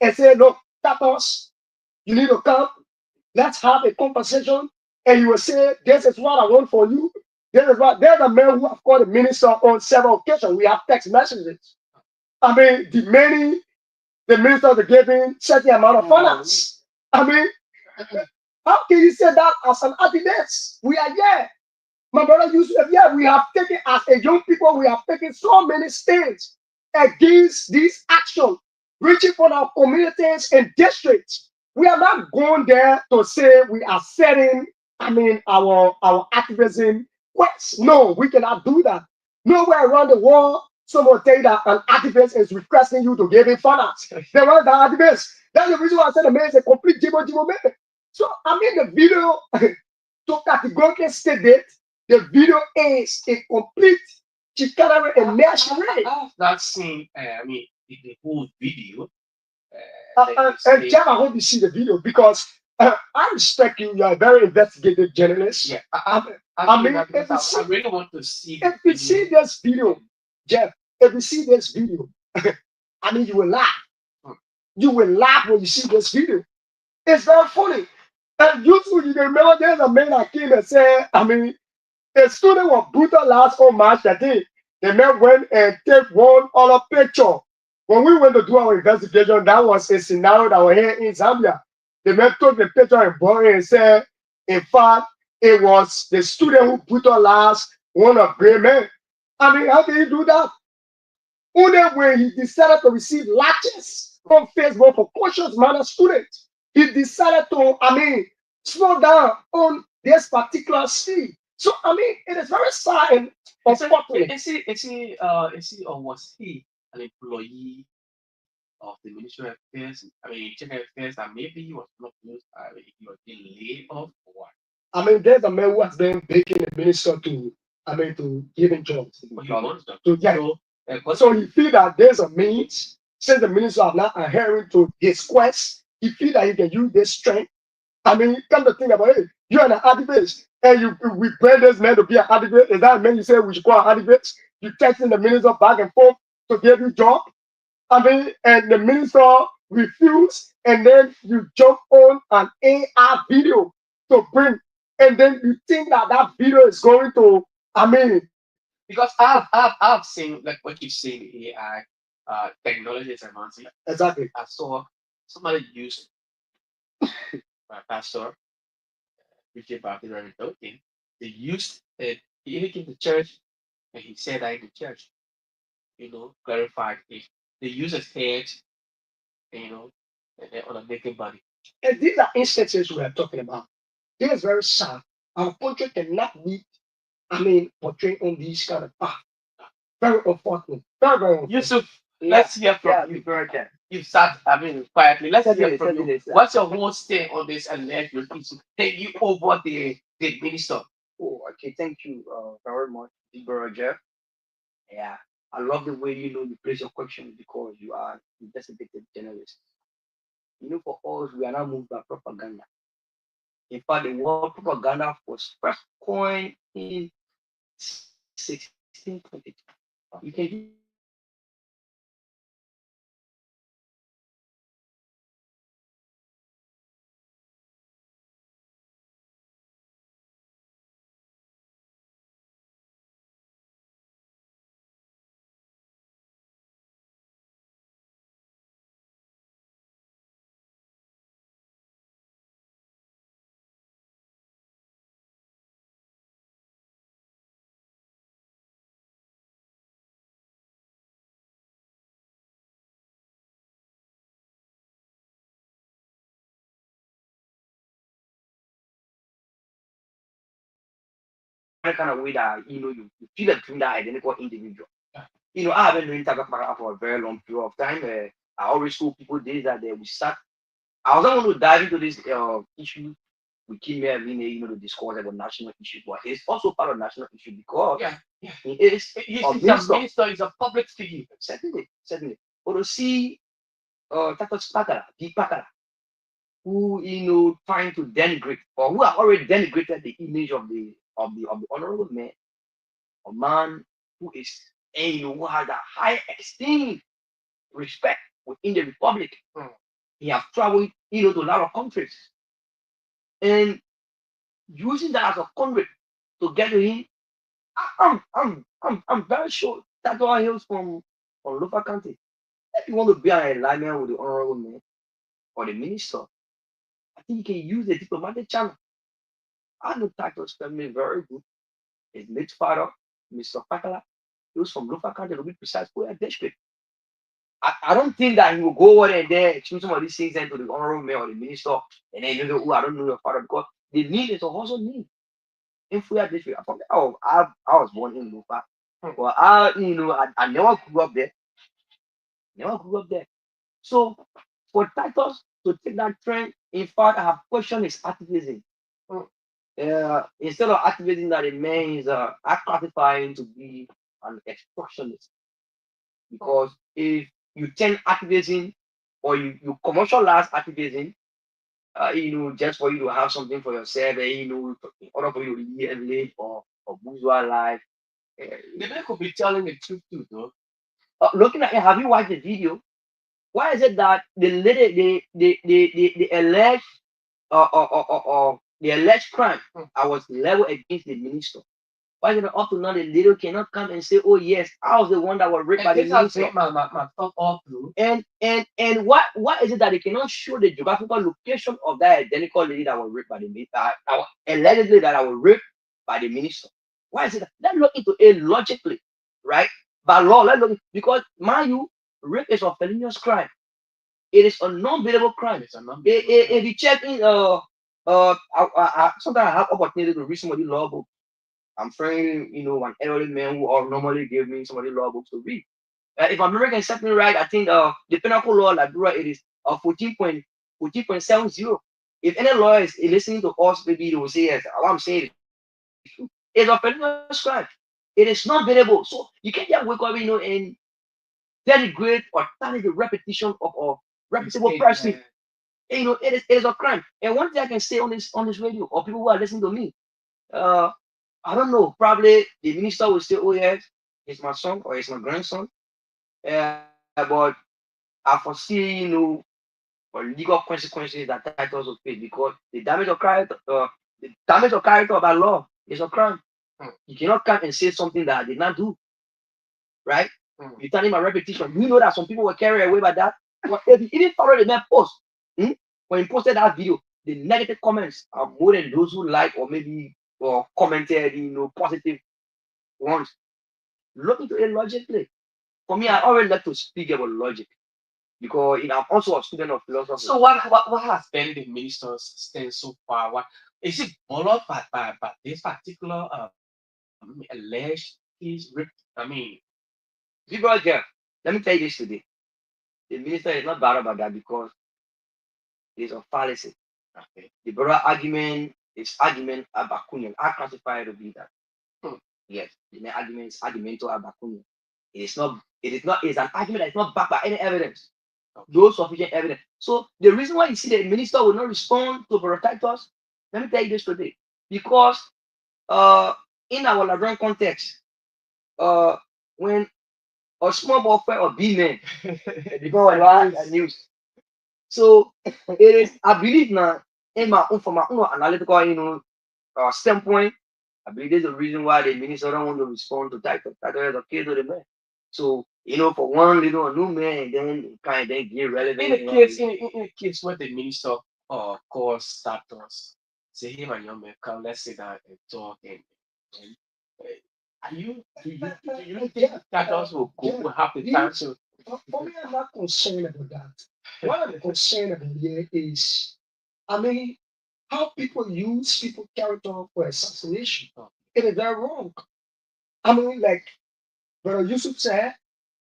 [SPEAKER 2] and say, look, Tatos, you need to come. Let's have a conversation. And he will say, this is what I want for you. This is what, there's a man who have called the minister on several occasions. We have text messages. I mean, demanding the minister to give him certain amount of finance. I mean, how can you say that as an activist? We are here. My brother Yusuf, yeah, we have taken, as a young people, we have taken so many steps against this action, reaching for our communities and districts. We are not going there to say we are setting, I mean, our activism quest. No, we cannot do that. Nowhere around the world, someone tell you that an activist is requesting you to give him finance. They want the activist. That's the reason why I said the man is a complete Jibo Jibo man. So, I mean, the video to categorically state that the video is a complete chicanery and masquerade.
[SPEAKER 1] I have not seen, I mean, the whole video.
[SPEAKER 2] And Jeff, I hope you see the video because I respect you. You're a very investigative journalist.
[SPEAKER 1] Yeah,
[SPEAKER 2] I mean,
[SPEAKER 1] I really want to see.
[SPEAKER 2] if you see this video, Jeff, if you see this video, I mean, you will laugh. You will laugh when you see this video. It's very funny. And you can remember there's a man that came and said, I mean, a student was brutalized on March 13th. The man went and take one other picture. When we went to do our investigation, that was a scenario that was here in Zambia. The man took the picture and brought it and said, in fact, it was the student who brutalized one of great men. I mean, how can you do that? Only when he decided to receive latches from Facebook for conscious manner students, he decided to, I mean, slow down on this particular speed. So, I mean, it is very sad and unfortunate.
[SPEAKER 1] Is he or was he an employee of the Ministry of Affairs, I mean, General Affairs, that maybe he was not used, he was being laid off or what?
[SPEAKER 2] I mean, there's a man who has been begging the minister to, I mean, to give him jobs.
[SPEAKER 1] But he wants them.
[SPEAKER 2] So yeah,
[SPEAKER 1] So,
[SPEAKER 2] so he feel that there's a means, since the minister are not adhering to his quest, he feel that he can use this strength. I mean, come to think about it, you're an activist, and we bring this man to be an activist. Is that man you say we should call an activist? You texting the minister back and forth to give you job. I mean, and the minister refused, and then you jump on an AI video to bring, and then you think that that video is going to, I mean,
[SPEAKER 1] because I've seen like what you see AI technology is advancing.
[SPEAKER 2] exactly.
[SPEAKER 1] I saw somebody use my pastor, preaching about the very thing. They used it. He even came to church and he said that in the church, clarified it. They use his head, you know, and then on a naked body.
[SPEAKER 2] And these are instances we are talking about. This is very sad. Our country cannot be, I mean, portraying on these kind of path. Very unfortunate. Very, very unfortunate.
[SPEAKER 1] Yusuf, let's hear from you. You sat, I mean, quietly. Let's hear from you. What's your whole stay on this alleged issue? Take you over the minister.
[SPEAKER 3] Oh, okay. Thank you very much, Big Brother Jeff. Yeah, I love the way you place your question because you are investigative journalist. For us, we are now moved by propaganda. In fact, the word propaganda was first coined in 1622. You can use the word propaganda to describe any kind of way that you feel that between that identical individual. I haven't known Tagapara for a very long period of time. I always told people this that we start. I was not going to dive into this issue we keep having to discuss about national issue, but it's also part of national issue because
[SPEAKER 1] Yeah, yeah.
[SPEAKER 3] it is
[SPEAKER 1] He's a minister, he's a public figure.
[SPEAKER 3] Certainly. But to see Tatos Pakala, the Pakala, who trying to denigrate or who have already denigrated the image of the honorable man, a man who is who has a high esteem, respect within the republic. He has traveled to a lot of countries and using that as a conduit to get to him. I'm very sure that all hails from Lufa County. If you want to be an alignment with the honorable man or the minister, I think you can use the diplomatic channel. I know Tito's family very good. His late father, Mr. Pakala, he was from Lufa County, to be precise, Weah district. I don't think that he will go over there and then explain some of these things then to the honorable man or the minister, and then you go, oh, I don't know your father because the need is a hustle need. In Weah district, I was born in Lufa. Well, I never grew up there. Never grew up there. So for Titus to take that trend, in fact, I have questioned his activism. Instead of activism that it means classifying to be an extortionist. Because if you turn activism or you commercialize activism, just for you to have something for yourself, and in order for you to live or bourgeois life.
[SPEAKER 1] The man could be telling the truth too, though.
[SPEAKER 3] Looking at it, have you watched the video? Why is it that the alleged the alleged crime I was leveled against the minister? Why is it up to now the little cannot come and say, oh yes, I was the one that was raped by the
[SPEAKER 1] This has
[SPEAKER 3] minister?
[SPEAKER 1] been my thought all through.
[SPEAKER 3] And why is it that they cannot show the geographical location of that identical lady that was raped by the minister, allegedly that I was raped by the minister? Why is it that? Let's look into it logically, right? By law, let's look because mind you, rape is a felonious crime. It is a non-bailable crime.
[SPEAKER 1] It's a non
[SPEAKER 3] If you check in, sometimes I have opportunity to read somebody law book. I'm friend, an elderly man who normally give me somebody law books to read. If I'm remembering something right, I think the penal law, like bro, it is 14.70. If any lawyer is listening to us, maybe they will say yes. What I'm saying is true. It's a felonious crime. It is not bearable. So you can't just wake up, and denigrate or tarnish the repetition of a reputable
[SPEAKER 1] Mistake.
[SPEAKER 3] person. It is a crime. And one thing I can say on this radio, or people who are listening to me, uh, I don't know. Probably the minister will say, "Oh yes, it's my son or it's my grandson." But I foresee, or legal consequences that titles will face because the damage of character by law is a crime.
[SPEAKER 1] Hmm,
[SPEAKER 3] You cannot come and say something that I did not do, right?
[SPEAKER 1] hmm.
[SPEAKER 3] You turning my repetition. You know that some people were carried away by that. But if you even follow the man post, hmm, when he posted that video, the negative comments are more than those who like or maybe or commented, positive ones. Look into it logically. For me, I always like to speak about logic because I'm also a student of philosophy.
[SPEAKER 1] So what has been the minister's stance so far? What is it followed by this particular alleged case? I mean,
[SPEAKER 3] People here, let me tell you this today. The minister is not bad about that because it is a fallacy.
[SPEAKER 1] okay.
[SPEAKER 3] The broader argument is argument abacunian. I classify it to be that.
[SPEAKER 1] Hmm,
[SPEAKER 3] Yes, the main argument is argumento abacunian. It's an argument that is not backed by any evidence.
[SPEAKER 1] okay.
[SPEAKER 3] No sufficient evidence. So the reason why you see the minister will not respond to Titus, let me tell you this today. Because uh in our Ladron context, uh when a small boy or big man, because of that news. So it is, I believe now, in my own from my own analytical, standpoint, I believe there's a reason why the minister don't want to respond to Title. Title is a kid to the man. So, for one little new man, and then kind of then get relevant.
[SPEAKER 1] In a case where the minister calls status, say him and your man come, let's sit down and talk and are you do you think
[SPEAKER 2] Yeah,
[SPEAKER 1] status will have the
[SPEAKER 2] yeah.
[SPEAKER 1] time to
[SPEAKER 2] For me, I'm not concerned about that. What I'm concerned about here is, I mean, how people use people character for assassination.
[SPEAKER 1] oh,
[SPEAKER 2] It is very wrong. I mean, like Brother Yusuf said,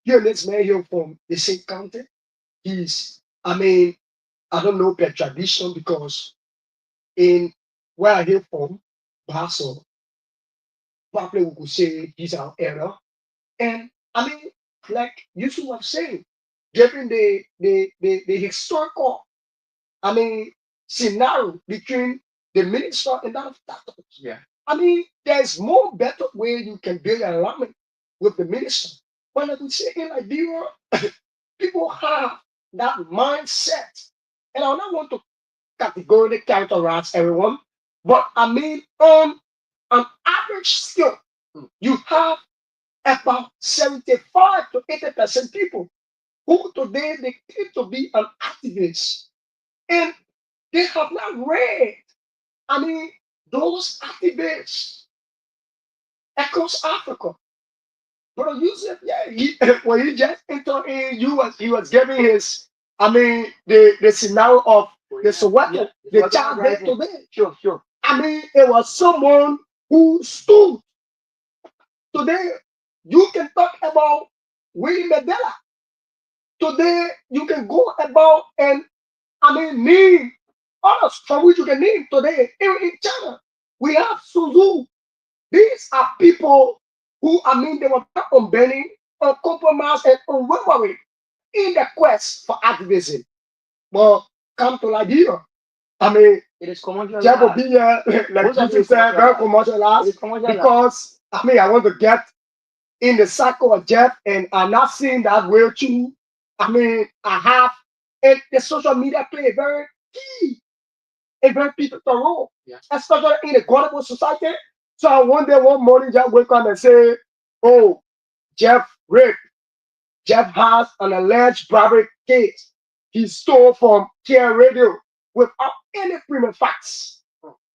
[SPEAKER 2] here this man here from the same county. He's, I mean, I don't know per tradition because in where I hear from, Basel, probably we could say he's our error. And I mean, like Yusuf was saying, given the historical, I mean, scenario between the minister and that of Tato.
[SPEAKER 1] yeah.
[SPEAKER 2] I mean, there's more better way you can build an alignment with the minister. When I would say in Liberia, people have that mindset. And I don't want to categorically characterize everyone, but I mean, on an average scale,
[SPEAKER 1] Hmm,
[SPEAKER 2] you have about 75 to 80% people who today they claim to be an activist. And they have not read, I mean, those activists across Africa. But Yusuf, yeah, when he just entered in, he was giving his, I mean, the scenario of the Soweto, the child dead today.
[SPEAKER 3] Sure, sure.
[SPEAKER 2] I mean, it was someone who stood today. You can talk about Willie Mandela. Today, you can go about and, I mean, name others from which you can name today. In China, we have Suzu. These are people who, I mean, they were not unbending, uncompromised, and unwavering in the quest for activism. But come to Liberia, I mean,
[SPEAKER 3] It is commercial.
[SPEAKER 2] Jeff will be here, like
[SPEAKER 3] Most of it
[SPEAKER 2] Jesus
[SPEAKER 3] is
[SPEAKER 2] said,
[SPEAKER 3] commercial.
[SPEAKER 2] very
[SPEAKER 3] It is
[SPEAKER 2] commercialized
[SPEAKER 3] commercial.
[SPEAKER 2] because, I mean, I want to get in the circle of Jeff, and I'm not seeing that way too. I mean, I have, and the social media play key, a very pivotal role,
[SPEAKER 1] yeah.
[SPEAKER 2] especially in a global society. So I one day, one morning, Jeff wake up and say, "Oh, Jeff Rick, Jeff has an alleged bribery case he stole from Kear Radio without any proven facts."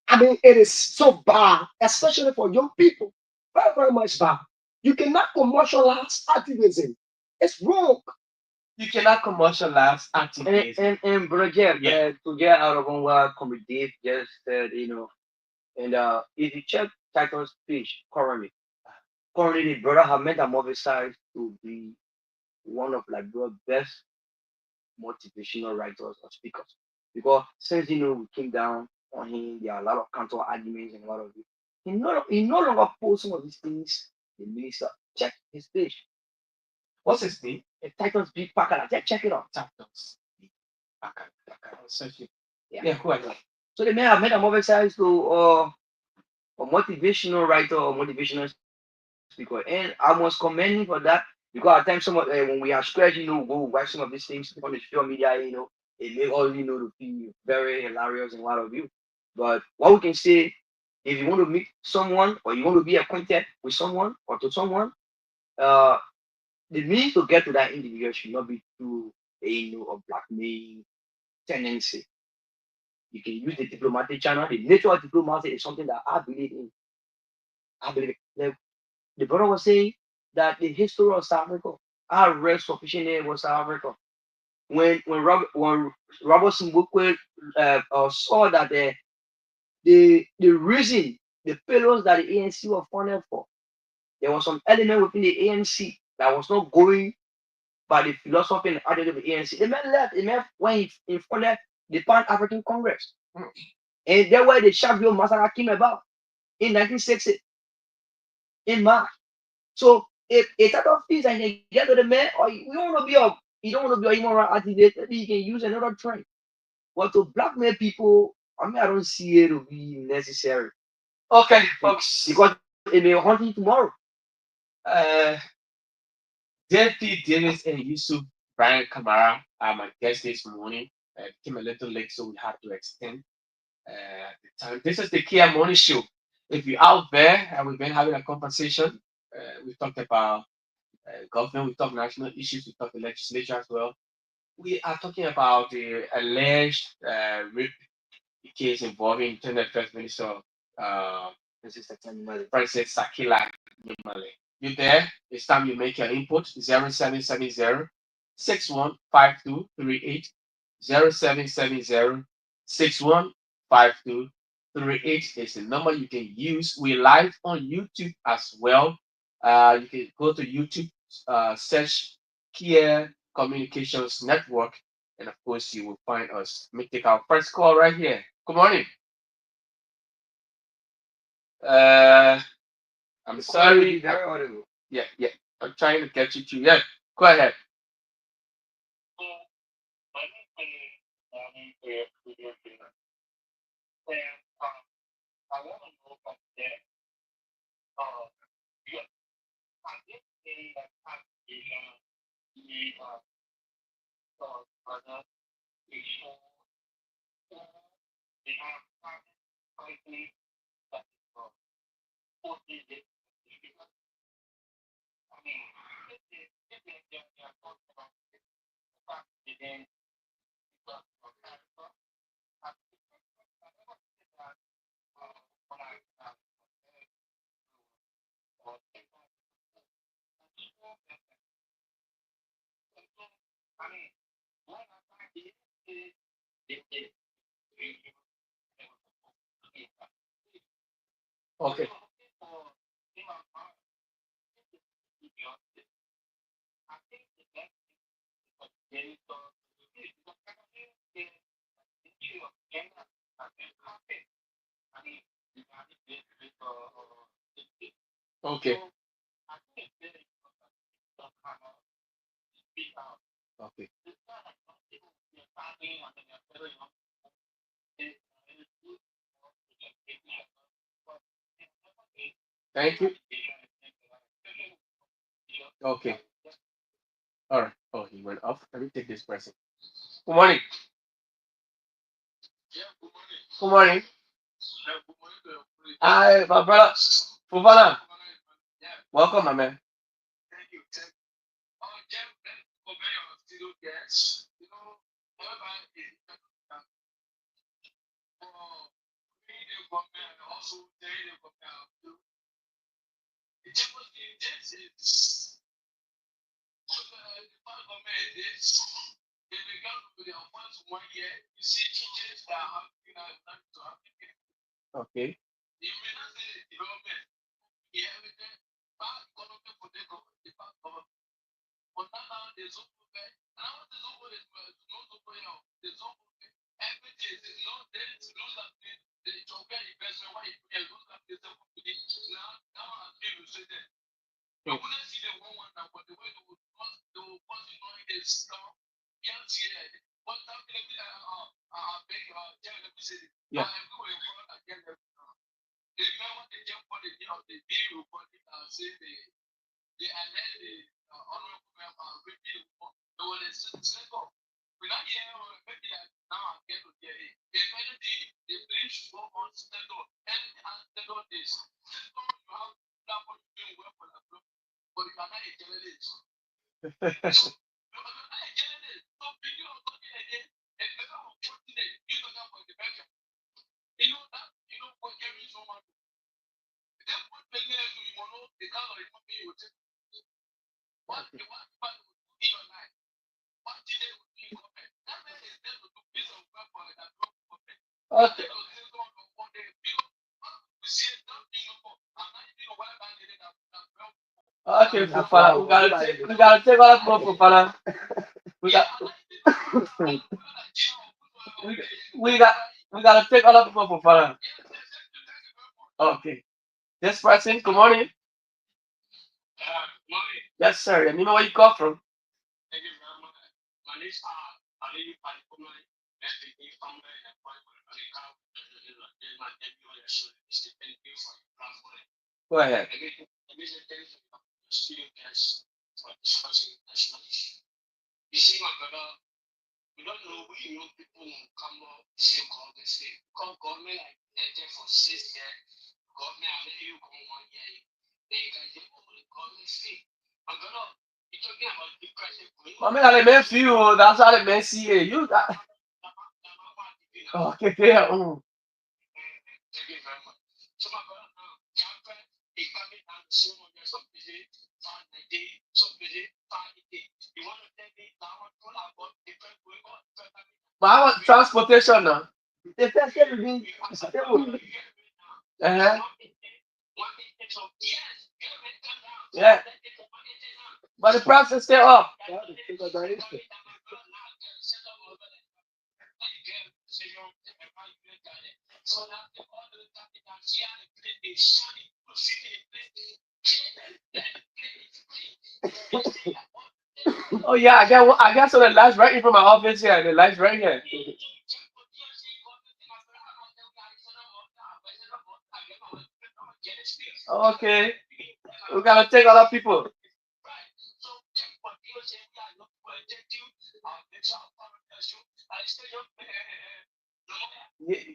[SPEAKER 2] I mean, it is so bad, especially for young people. Very, very much bad. You cannot commercialize activism. It's wrong.
[SPEAKER 1] You cannot commercialize
[SPEAKER 3] And
[SPEAKER 1] activism.
[SPEAKER 3] bro, Jeff,
[SPEAKER 1] Yeah.
[SPEAKER 3] to get out of what Comrade Dave just said, and if you check Titan's page currently the brother have metamorphosized to be one of like the best motivational writers or speakers. Because since we came down on him, there are a lot of counter arguments and a lot of it. He no longer posts some of these things. The minister, check his page.
[SPEAKER 1] What's his name?
[SPEAKER 3] Titus Big Packer. Check it out.
[SPEAKER 1] Chapters. Okay. I'll search it.
[SPEAKER 3] Yeah.
[SPEAKER 1] Yeah, who are you?
[SPEAKER 3] So they may have made a website to a motivational writer or motivational speaker, and I must commend him for that. Because at times, when we are stressed, go watch some of these things on the social media, it make all to feel very hilarious and what of you. But what we can say, if you want to meet someone or you want to be acquainted with someone or to someone, uh, the means to get to that individual should not be through a blackmail tendency. You can use the diplomatic channel. The nature of diplomacy is something that I believe in. I believe it. The brother was saying that the history of South Africa, I read sufficiently about South Africa. When Robert Zimbabwe saw that the reason the pillars that the ANC were funded for, there was some element within the ANC that was not going by the philosophy and attitude of the ANC. The man left. The man went in funded the Pan African Congress. And that's where the Sharpeville massacre came about in 1960 in March. So if a type of things and you get to the man, or you don't want to be a human rights activist, maybe you can use another train. But to blackmail people, I mean, I don't see it to be necessary.
[SPEAKER 1] Okay, folks.
[SPEAKER 3] Because it may haunt you tomorrow.
[SPEAKER 1] Uh, JP Davis and Yusuf Brian Kamara are my guests this morning. Came a little late, so we had to extend the time. This is the Kear Morning Show. If you're out there and we've been having a conversation, we talked about government, we talked national issues, we talked the legislature as well. We are talking about the alleged rape case involving Internet First Minister uh, Princess Sakila Nimale. You there? It's time you make your input. 0770 615238. 0770 615238 is the number you can use. We're live on YouTube as well. You can go to YouTube, search Kear Communications Network, and of course, you will find us. Let me take our first call right here. Good morning. Uh, I'm sorry.
[SPEAKER 3] Very audible.
[SPEAKER 1] Yeah, yeah. I'm trying to get you to. Yeah, go ahead. Okay. Okay. Okay. Thank you. Okay. All right. Oh, he went off. Let me take this person. Good morning. Good morning. Hi, my brother. Fufana. Welcome, my man. Okay. Yeah. Okay. Okay, Fufana. We gotta take all that more Fufana. We got we, we got we gotta take all that more Fufana. Okay. This person, good morning. Yes, sir. And you know where you call from? Go ahead. I mean, I meant for you. That's how they meant see you. You got. Okay, yeah. But I want transportation now.
[SPEAKER 3] The first step will be stable.
[SPEAKER 1] Uh-huh. Yeah. But the price is still up.
[SPEAKER 2] Yeah, the figure that is it.
[SPEAKER 1] Oh yeah, I got some of the lights right in front of my office here. The lights right here. Okay. We gotta take all our people.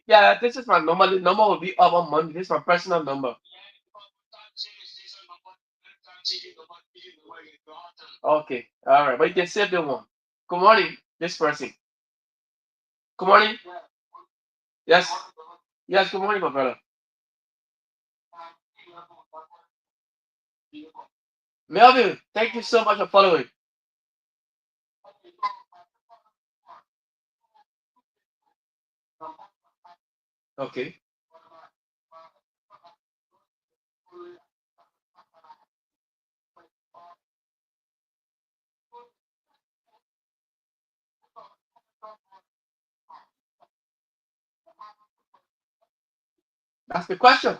[SPEAKER 1] Yeah, this is my number. The number will be up on Monday. This is my personal number. Okay. All right. But you can save the one. Good morning, this person. Good morning. Yes. Yes, good morning, my brother. Melvin, thank you so much for following. Okay. That's the question.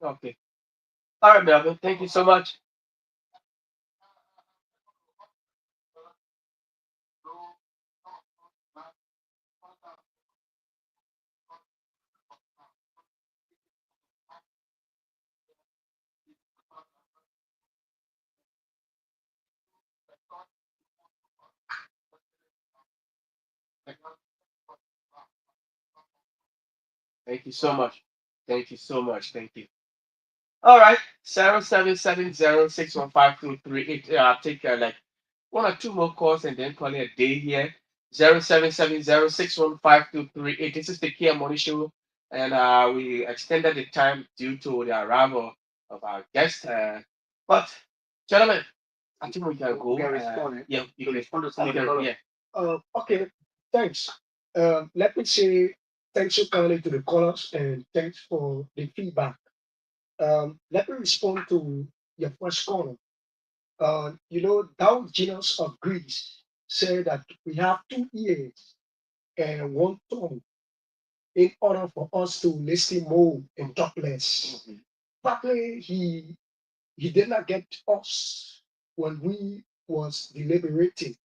[SPEAKER 1] Okay. All right, Melvin. Thank you so much. Thank you so much. Thank you so much. Thank you. All right. 0770615238. I'll take like one or two more calls and then call it a day here. 0770615238. This is the Kia Money Show, and we extended the time due to the arrival of our guest. But, gentlemen, I think we can
[SPEAKER 3] We
[SPEAKER 1] go.
[SPEAKER 3] can respond
[SPEAKER 1] Yeah, you
[SPEAKER 3] to
[SPEAKER 1] can.
[SPEAKER 3] respond to some
[SPEAKER 1] You
[SPEAKER 3] of the
[SPEAKER 1] can.
[SPEAKER 3] color.
[SPEAKER 1] Yeah.
[SPEAKER 2] Okay, thanks. Let me say thanks so kindly to the callers and thanks for the feedback. Let me respond to your first caller. Thou genus of Greece said that we have 2 ears and one tongue in order for us to listen more and talk less.
[SPEAKER 1] Mhm.
[SPEAKER 2] Partly he did not get us when we was deliberating.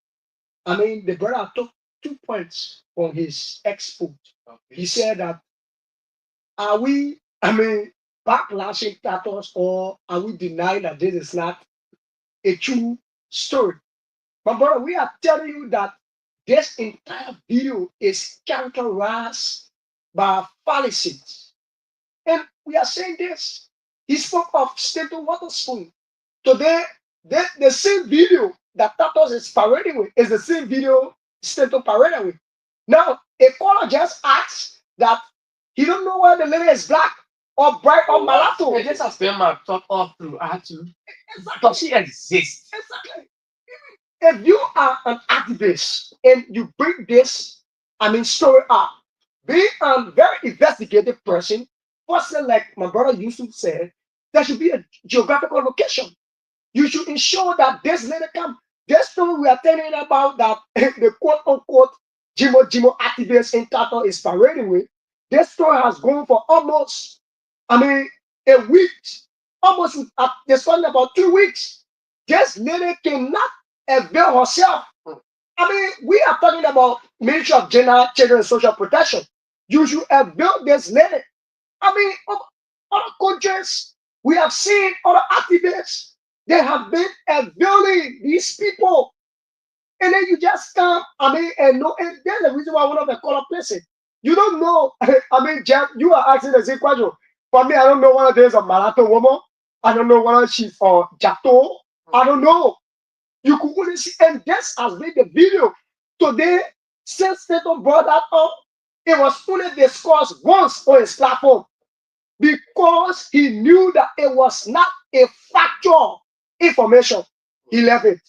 [SPEAKER 2] I mean, the brother took 2 points from his export.
[SPEAKER 1] Okay.
[SPEAKER 2] He said that are we, I mean, backlashing status or are we denying that this is not a true story? My brother, we are telling you that this entire video is characterized by fallacies. And we are saying this. He spoke of Stanton Waterspoon. Today, the same video that Tatos is parading with is the same video Stanton parading with. Now, a caller just asked that he don't know why the lady is black or bright or
[SPEAKER 1] Oh wow.
[SPEAKER 2] mulatto.
[SPEAKER 1] Yeah, this has been my thought all through. I had to.
[SPEAKER 2] Exactly.
[SPEAKER 1] Does she exist?
[SPEAKER 2] Exactly. If you are an activist and you bring this, story up, be a very investigative person. Firstly, like my brother Yusuf said, there should be a geographical location. You should ensure that this lady come. This story we are telling about that the quote unquote Jimo activist in Qatar is parading with. This story has gone for almost, I mean, a week, almost they're talking about 2 weeks. This lady cannot avail herself. I mean, we are talking about Ministry of Gender, Children and Social Protection. You should avail this lady. I mean, other countries, we have seen other activists, they have been availing these people. And then you just come, and no, and there's the reason why one of the color places. You don't know. Jeff, you are asking the same question. For me, I don't know whether there's a Malato woman. I don't know whether she's Jato. I don't know. You could only see, and this has been the video. Today, since Staton brought that up, it was only discussed once on his platform because he knew that it was not a factual information. He left it.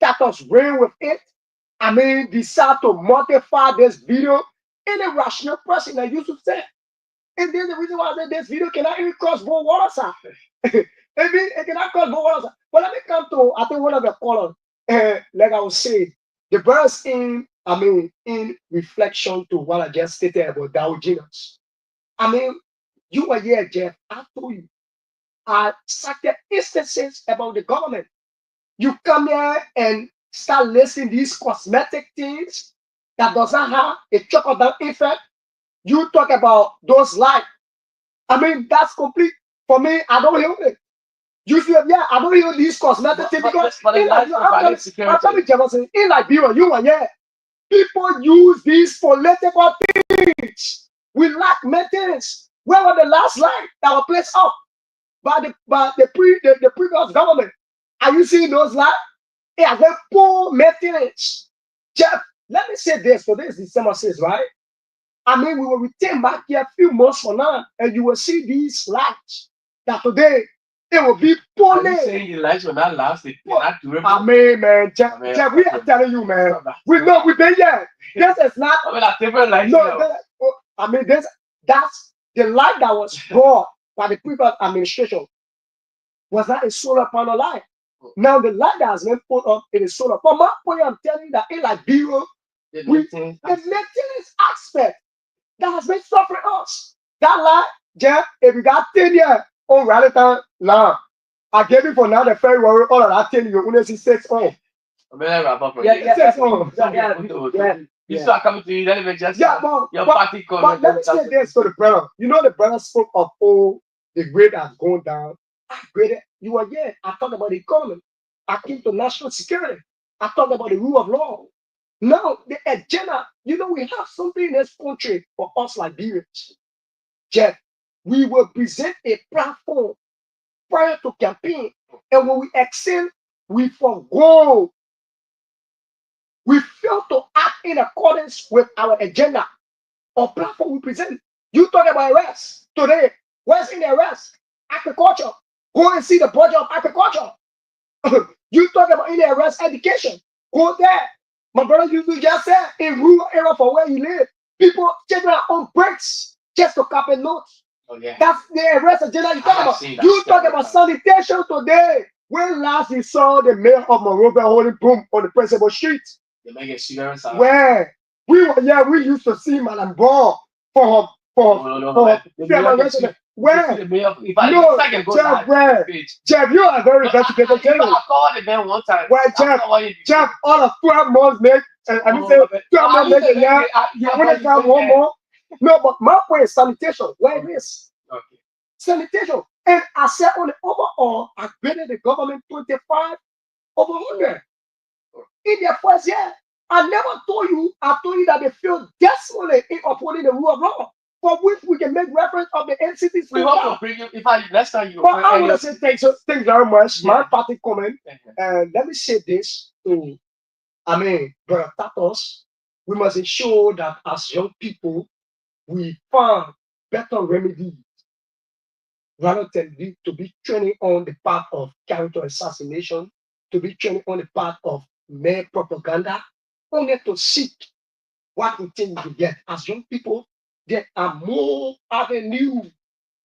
[SPEAKER 2] That was ran with it. Decide to modify this video. Any rational person that used to say. And there's the reason why I said this video cannot even cross both waters. Maybe it cannot cross both waters. But let me come to, I think, one of the colors. Like I was saying, the verse in reflection to what I just stated about Dow Jones. I mean, you were here, Jeff. I told you. I cited instances about the government. You come here and start listing these cosmetic things that does not have a trickle down effect. You talk about those life. That's complete. For me, I don't hear it. You feel, yeah, I don't hear these cosmetic things because
[SPEAKER 1] But the
[SPEAKER 2] in
[SPEAKER 1] life
[SPEAKER 2] Liberia,
[SPEAKER 1] provided
[SPEAKER 2] I'm
[SPEAKER 1] security.
[SPEAKER 2] telling Jefferson, in Liberia, you were here. People use these political things. We lack maintenance. Where were the last line that were placed up by the previous government? Are you seeing those lines? It has been poor maintenance. Jeff, let me say this for this December 6th, right? We will return back here a few months from now, and you will see these lights that today it will be
[SPEAKER 1] Are you
[SPEAKER 2] poorly.
[SPEAKER 1] saying the lights will not last? They're not durable?
[SPEAKER 2] Man, Jeff,
[SPEAKER 1] I mean,
[SPEAKER 2] Jeff, we are telling you, man. We know we've been here. This is not.
[SPEAKER 1] a different light.
[SPEAKER 2] No, this that's the light that was brought by the previous administration was not a solar panel light. Now the light that has been put up it is solar. But my point, I'm telling you that in Liberia,
[SPEAKER 1] The
[SPEAKER 2] the maintenance aspect that has been suffering us. That light, Jeff, if you got 10 years on Raleigh now. I gave it for now the ferry warrior all of that tell you only see 6 on.
[SPEAKER 1] I'm gonna wrap up for
[SPEAKER 3] Yeah,
[SPEAKER 1] you.
[SPEAKER 3] yeah,
[SPEAKER 2] 6 on.
[SPEAKER 1] You start coming to you, let me just
[SPEAKER 2] Yeah, but,
[SPEAKER 1] your
[SPEAKER 2] but,
[SPEAKER 1] party
[SPEAKER 2] but
[SPEAKER 1] comment.
[SPEAKER 2] let me say this to the brother. You know the brother spoke of the grade has gone down. I graded you were here. I talked about the economy. I came to national security. I talked about the rule of law. Now the agenda, we have something in this country for us Liberians. Jeff, we will present a platform prior to campaign. And when we excel, we forgo. We fail to act in accordance with our agenda or platform we present. You talk about arrest today. Where's in the arrest? Agriculture. Go and see the budget of agriculture. You talk about in the arrest education. Go there. My brother, you just said in rural area for where you live, people children are on breaks just to copy notes.
[SPEAKER 1] Oh yeah.
[SPEAKER 2] That's the arrest agenda you
[SPEAKER 1] I
[SPEAKER 2] talk
[SPEAKER 1] have
[SPEAKER 2] about.
[SPEAKER 1] seen that
[SPEAKER 2] You talk
[SPEAKER 1] several
[SPEAKER 2] about
[SPEAKER 1] times.
[SPEAKER 2] sanitation today. When last you saw the mayor of Monrovia holding broom on the principal street?
[SPEAKER 1] They make experience out.
[SPEAKER 2] Where we used to see Madam Ball for
[SPEAKER 1] No,
[SPEAKER 2] for
[SPEAKER 1] The
[SPEAKER 2] female
[SPEAKER 1] mayor can see.
[SPEAKER 2] resident. Where?
[SPEAKER 1] The mayor. If I
[SPEAKER 2] No,
[SPEAKER 1] next time I can go
[SPEAKER 2] Jeff,
[SPEAKER 1] live
[SPEAKER 2] where?
[SPEAKER 1] page.
[SPEAKER 2] Jeff, you are very
[SPEAKER 1] No,
[SPEAKER 2] investigated
[SPEAKER 1] you know,
[SPEAKER 2] journalist.
[SPEAKER 1] I called the man one time.
[SPEAKER 2] Where
[SPEAKER 1] After
[SPEAKER 2] Jeff,
[SPEAKER 1] what you did.
[SPEAKER 2] Jeff, all of 12 months make, and I mean say
[SPEAKER 1] Oh, man.
[SPEAKER 2] 12
[SPEAKER 1] I
[SPEAKER 2] months
[SPEAKER 1] used
[SPEAKER 2] make
[SPEAKER 1] to
[SPEAKER 2] a year.
[SPEAKER 1] yeah,
[SPEAKER 2] When
[SPEAKER 1] but
[SPEAKER 2] they
[SPEAKER 1] you
[SPEAKER 2] come
[SPEAKER 1] went
[SPEAKER 2] one
[SPEAKER 1] there.
[SPEAKER 2] more. No, but my point is sanitation. Where it is?
[SPEAKER 1] Okay.
[SPEAKER 2] Sanitation. And I said on the overall, I graded the government 25 over 100 in their first year. I never told you, I told you that they feel desperately in upholding the rule of law, for which we can make reference of the NCT
[SPEAKER 1] We
[SPEAKER 2] school
[SPEAKER 1] hope
[SPEAKER 2] card.
[SPEAKER 1] to bring you. If I next time you.
[SPEAKER 2] But I want to say thanks very much. My
[SPEAKER 1] Yeah.
[SPEAKER 2] party comment, and let me say this to, Brother Tatos, we must ensure that as young people, we find better remedy rather than to be training on the path of character assassination, to be training on the path of mere propaganda, only to seek what we think we get. As young people, there are more avenues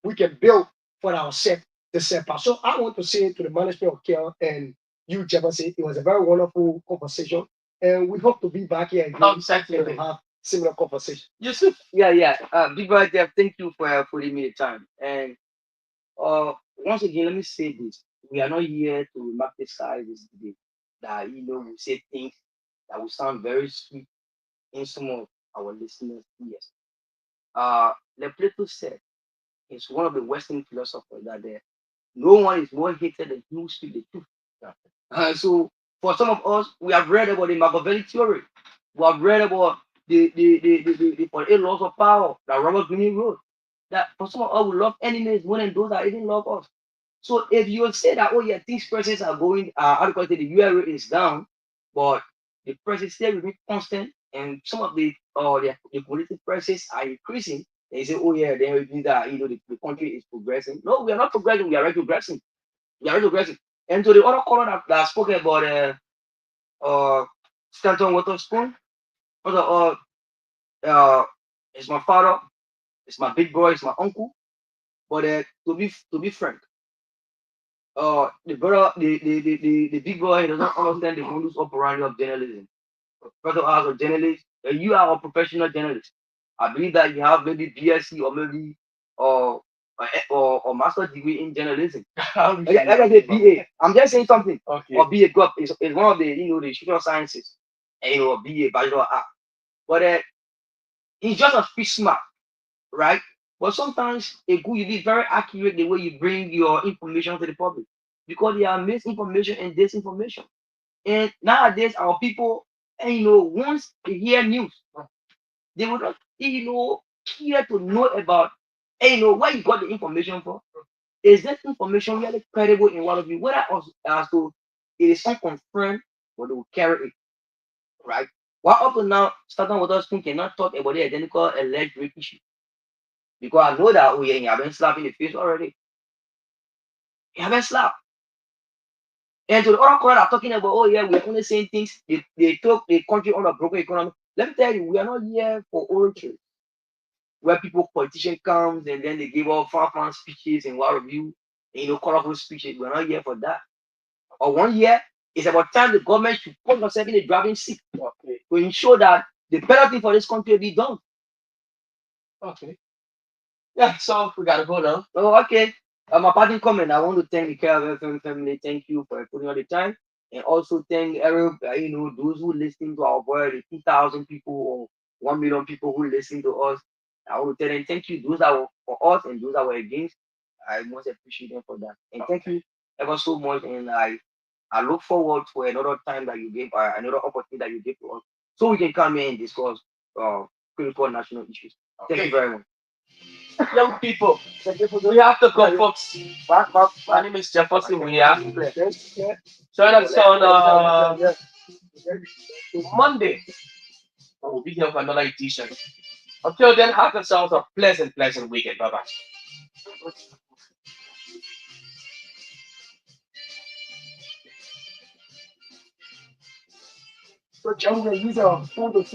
[SPEAKER 2] we can build for ourselves the same path. So I want to say to the management of Kear and you, Jefferson, it was a very wonderful conversation. And we hope to be back here again and
[SPEAKER 1] Exactly.
[SPEAKER 2] have similar conversation.
[SPEAKER 1] Yusuf.
[SPEAKER 3] yeah, yeah. Big brother, Jeff, thank you for putting me the time. And once again, let me say this: we are not here to romanticize this debate. That we say things that will sound very sweet in some of our listeners' ears. The Plato said, it's one of the Western philosophers that no one is more hated than he who speaks the truth. So for some of us, we have read about the Machiavelli theory. We have read about the 48 laws of power that Robert Greene wrote. That for some of us, we love enemies more than those that even love us. So if you say that, oh yeah, things prices are going, how do you call it, the UL rate is down, but the prices still remain constant, and some of the commodity prices are increasing, and you say, oh yeah, then it means that the country is progressing. No, we are not progressing. We are retrogressing. We are retrogressing. And to the other caller that spoke about Stanton Waterspoon, also, it's my father, it's my big boy, it's my uncle. But to be frank, the brother, the big boy, he doesn't understand the modus operandi of journalism. Brother, as a journalist, you are a professional journalist. I believe that you have maybe BSc or maybe or master degree in journalism. Like I said, BA. I'm just saying something.
[SPEAKER 1] Okay.
[SPEAKER 3] Or BA GUP is one of the the social sciences, and BA Bachelor of Art. But he's just a fish smart, right? But sometimes it could be very accurate the way you bring your information to the public because there are misinformation and disinformation. And nowadays, our people, and once they hear news, they will not, care to know about, where you got the information from. Is that information really credible in one of you? Whether as to it is unconfirmed, but they will carry it, right? While up to now, starting with us cannot talk about the identical alleged rape issue because I know that you have been slapped in the face already. You have been slapped. And to the other crowd are talking about, oh yeah, we are only saying things. They took the country on a broken economy. Let me tell you, we are not here for oratory, where politician comes and then they give all far speeches and what review, and, colorful speeches. We're not here for that. Or 1 year, it's about time the government should put themselves in the driving seat to ensure that the better thing for this country will be done.
[SPEAKER 1] Okay. Yeah. So we gotta go now.
[SPEAKER 3] Oh, okay. My parting comment, I want to thank the Kear FM family. Thank you for putting all the time. And also thank every, those who listen to our boy, the 2,000 people or 1 million people who listen to us. I want to tell them thank you. Those that were for us and those that were against. I most appreciate them for that. And thank you ever so much. And I look forward for another time that you give, another opportunity that you give to us, so we can come here and discuss uh, critical national issues. Thank you
[SPEAKER 1] Okay,
[SPEAKER 3] very much.
[SPEAKER 1] young people,
[SPEAKER 3] Thank you for
[SPEAKER 1] we have to
[SPEAKER 2] Yeah,
[SPEAKER 1] go, folks. My name is Jefferson Weah.
[SPEAKER 3] the
[SPEAKER 2] yes, yeah,
[SPEAKER 1] Join us on
[SPEAKER 2] yeah, yeah.
[SPEAKER 1] Monday. We'll be here for another edition. Until then, have yourselves a pleasant, pleasant weekend. Bye bye.
[SPEAKER 2] So, John, use our phone to say